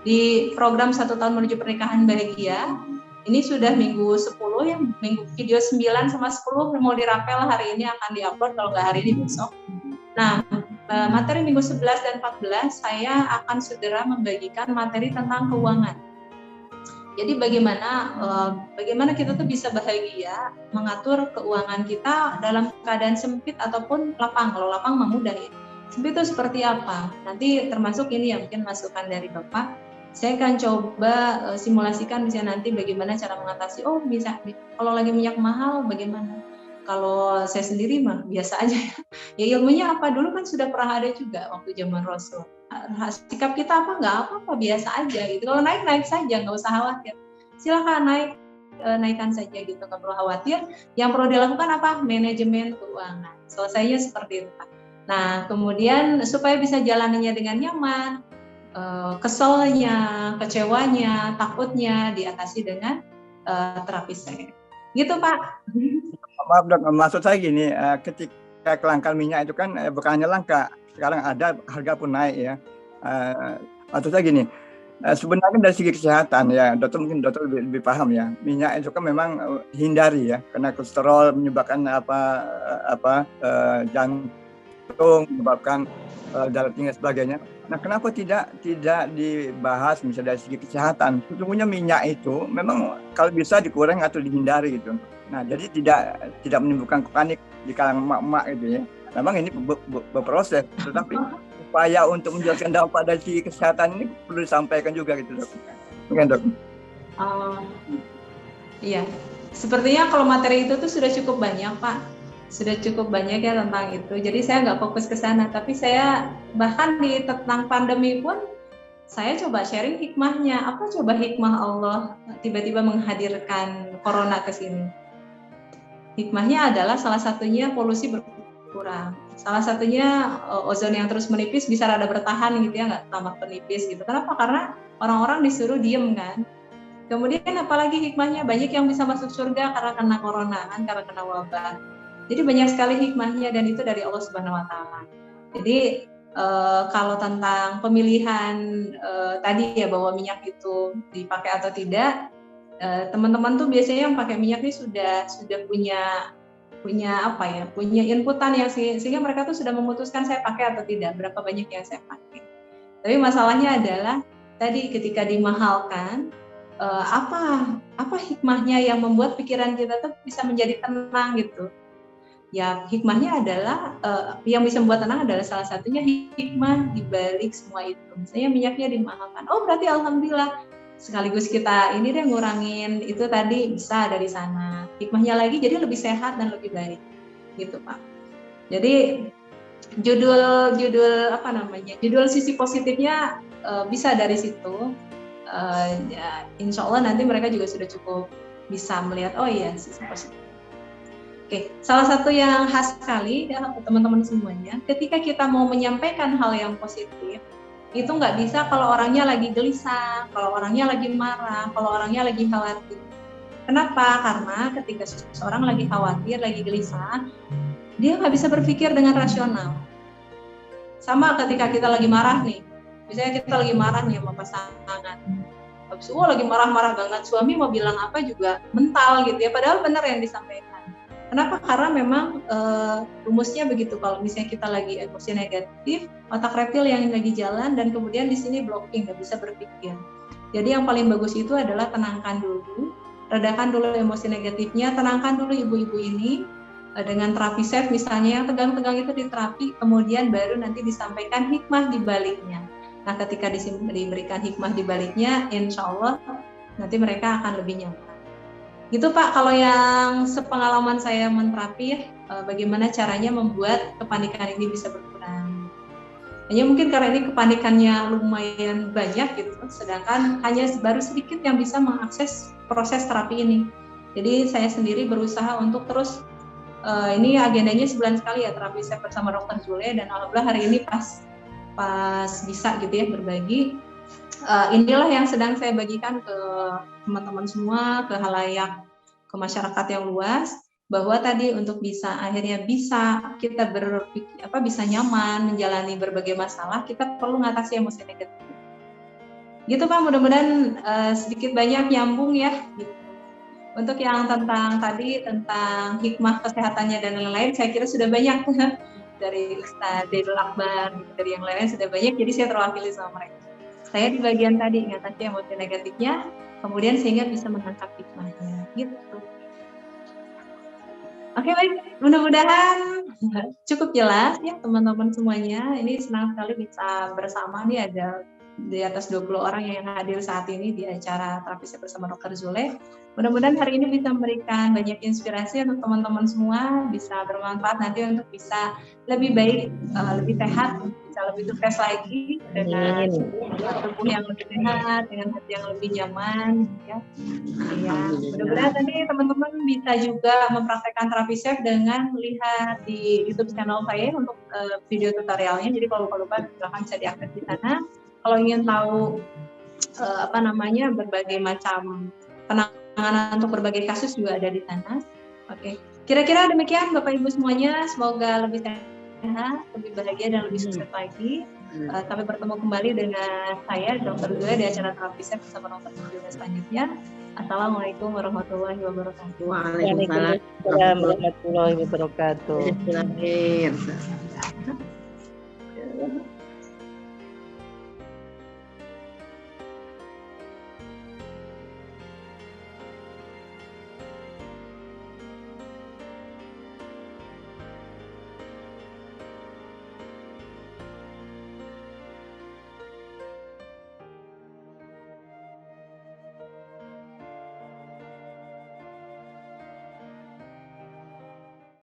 di program 1 tahun menuju pernikahan bahagia. Ini sudah minggu 10 ya, minggu video 9 sama 10 mau dirapel hari ini akan diupload, kalau nggak hari ini besok. Nah, materi minggu 11 dan 14 saya akan segera membagikan materi tentang keuangan. Jadi bagaimana kita tuh bisa bahagia mengatur keuangan kita dalam keadaan sempit ataupun lapang. Kalau lapang mah mudah ya. Sempit itu seperti apa? Nanti termasuk ini ya, mungkin masukan dari Bapak. Saya akan coba simulasikan misalnya nanti bagaimana cara mengatasi. Oh bisa, kalau lagi minyak mahal bagaimana? Kalau saya sendiri mah biasa aja ya. Ya ilmunya apa dulu kan sudah pernah ada juga waktu zaman Rasul. Sikap kita apa nggak apa-apa, biasa aja gitu. Kalau naik saja, nggak usah khawatir. Silakan naikkan saja gitu, nggak perlu khawatir. Yang perlu dilakukan apa? Manajemen keuangan. Selesainya seperti itu Pak. Nah kemudian supaya bisa jalannya dengan nyaman, keselnya, kecewanya, takutnya diatasi dengan terapi seks. Gitu Pak. Maaf Dok, maksud saya gini, ketika kelangkaan minyak itu kan bukannya langka, sekarang ada, harga pun naik ya. Maksud saya gini, sebenarnya dari segi kesehatan ya, mungkin dokter lebih paham ya. Minyak itu kan memang hindari ya, karena kolesterol menyebabkan jantung, menyebabkan darah tinggi dan sebagainya. Nah, kenapa tidak dibahas misalnya dari segi kesehatan? Sesungguhnya minyak itu memang kalau bisa dikurangi atau dihindari gitu. Nah, jadi tidak menimbulkan panik di kalangan emak-emak gitu ya. Memang ini berproses, tetapi upaya untuk menjelaskan dampak dari segi kesehatan ini perlu disampaikan juga gitu Dok. Mungkin Dok. Iya, sepertinya kalau materi itu tuh sudah cukup banyak Pak. Sudah cukup banyak ya tentang itu. Jadi saya nggak fokus ke sana, tapi saya bahkan tentang pandemi pun saya coba sharing hikmahnya. Apa coba hikmah Allah tiba-tiba menghadirkan corona ke sini? Hikmahnya adalah salah satunya polusi berkurang. Salah satunya ozon yang terus menipis bisa rada bertahan gitu ya, nggak tamat menipis gitu. Kenapa? Karena orang-orang disuruh diem kan. Kemudian apalagi hikmahnya, banyak yang bisa masuk surga karena kena corona kan, karena kena wabah. Jadi banyak sekali hikmahnya dan itu dari Allah Subhanahu Wa Taala. Jadi kalau tentang pemilihan tadi ya bahwa minyak itu dipakai atau tidak, teman-teman tuh biasanya yang pakai minyak ini sudah punya inputan yang sehingga mereka tuh sudah memutuskan saya pakai atau tidak, berapa banyak yang saya pakai. Tapi masalahnya adalah tadi ketika dimahalkan, apa hikmahnya yang membuat pikiran kita tuh bisa menjadi tenang gitu. Ya hikmahnya adalah yang bisa membuat tenang adalah salah satunya hikmah di balik semua itu. Misalnya minyaknya dimahalkan. Oh berarti alhamdulillah sekaligus kita ini deh ngurangin itu tadi bisa dari sana. Hikmahnya lagi jadi lebih sehat dan lebih baik. Gitu Pak. Jadi judul apa namanya? Judul sisi positifnya bisa dari situ. Ya, insya Allah nanti mereka juga sudah cukup bisa melihat oh iya sisi positif. Oke, salah satu yang khas sekali ya teman-teman semuanya, ketika kita mau menyampaikan hal yang positif, itu nggak bisa kalau orangnya lagi gelisah, kalau orangnya lagi marah, kalau orangnya lagi khawatir. Kenapa? Karena ketika seseorang lagi khawatir, lagi gelisah, dia nggak bisa berpikir dengan rasional. Sama ketika kita lagi marah nih, misalnya kita lagi marah nih sama pasangan, habis itu lagi marah-marah banget, suami mau bilang apa juga mental gitu ya, padahal benar yang disampaikan. Kenapa? Karena memang rumusnya begitu. Kalau misalnya kita lagi emosi negatif, otak reptil yang lagi jalan dan kemudian di sini blocking, nggak bisa berpikir. Jadi yang paling bagus itu adalah tenangkan dulu, redakan dulu emosi negatifnya, tenangkan dulu ibu-ibu ini dengan terapi SAFE misalnya, yang tegang-tegang itu diterapi, kemudian baru nanti disampaikan hikmah di baliknya. Nah, ketika diberikan hikmah di baliknya, insya Allah nanti mereka akan lebih nyaman. Gitu Pak, kalau yang sepengalaman saya menterapi, bagaimana caranya membuat kepanikan ini bisa berkurang. Hanya mungkin karena ini kepanikannya lumayan banyak gitu, sedangkan hanya baru sedikit yang bisa mengakses proses terapi ini. Jadi saya sendiri berusaha untuk terus, ini agendanya sebulan sekali ya terapi SAFE bersama Dr. Zule, dan alhamdulillah hari ini pas bisa gitu ya berbagi. Inilah yang sedang saya bagikan ke teman-teman semua, ke halayak, ke masyarakat yang luas, bahwa tadi untuk bisa akhirnya bisa kita berpikir bisa nyaman menjalani berbagai masalah, kita perlu mengatasi emosi negatif. Gitu Pak, mudah-mudahan sedikit banyak nyambung ya. Gitu. Untuk yang tentang hikmah kesehatannya dan lain-lain, saya kira sudah banyak dari Ustaz Zaidul Akbar, dari yang lainnya sudah banyak, jadi saya terwakili sama mereka. Saya di bagian tadi mengatasi emosi negatifnya, kemudian sehingga bisa menangkap hikmahnya, gitu. Oke baik, mudah-mudahan cukup jelas ya teman-teman semuanya. Ini senang sekali bisa bersama nih, ada di atas 20 orang yang hadir saat ini di acara terapi SAFE bersama Dr. Zule. Mudah-mudahan hari ini bisa memberikan banyak inspirasi untuk teman-teman semua, bisa bermanfaat nanti untuk bisa lebih baik, lebih sehat, bisa lebih sukses lagi dengan tubuh yang lebih sehat, dengan hati yang lebih nyaman, ya. Ya, mudah-mudahan nanti teman-teman bisa juga mempraktekkan terapi SAFE dengan melihat di YouTube channel saya untuk video tutorialnya. Jadi kalau lupa silahkan bisa diakses di sana. Kalau ingin tahu berbagai macam penanganan untuk berbagai kasus juga ada di sana. Oke, kira-kira demikian Bapak Ibu semuanya. Semoga lebih sehat, lebih bahagia dan lebih sukses lagi. Sampai bertemu kembali dengan saya Dr. Zule di acara terapi SAFE bersama Dr. Zule selanjutnya. Assalamualaikum warahmatullahi wabarakatuh. Waalaikumsalam warahmatullahi wabarakatuh. Akhir.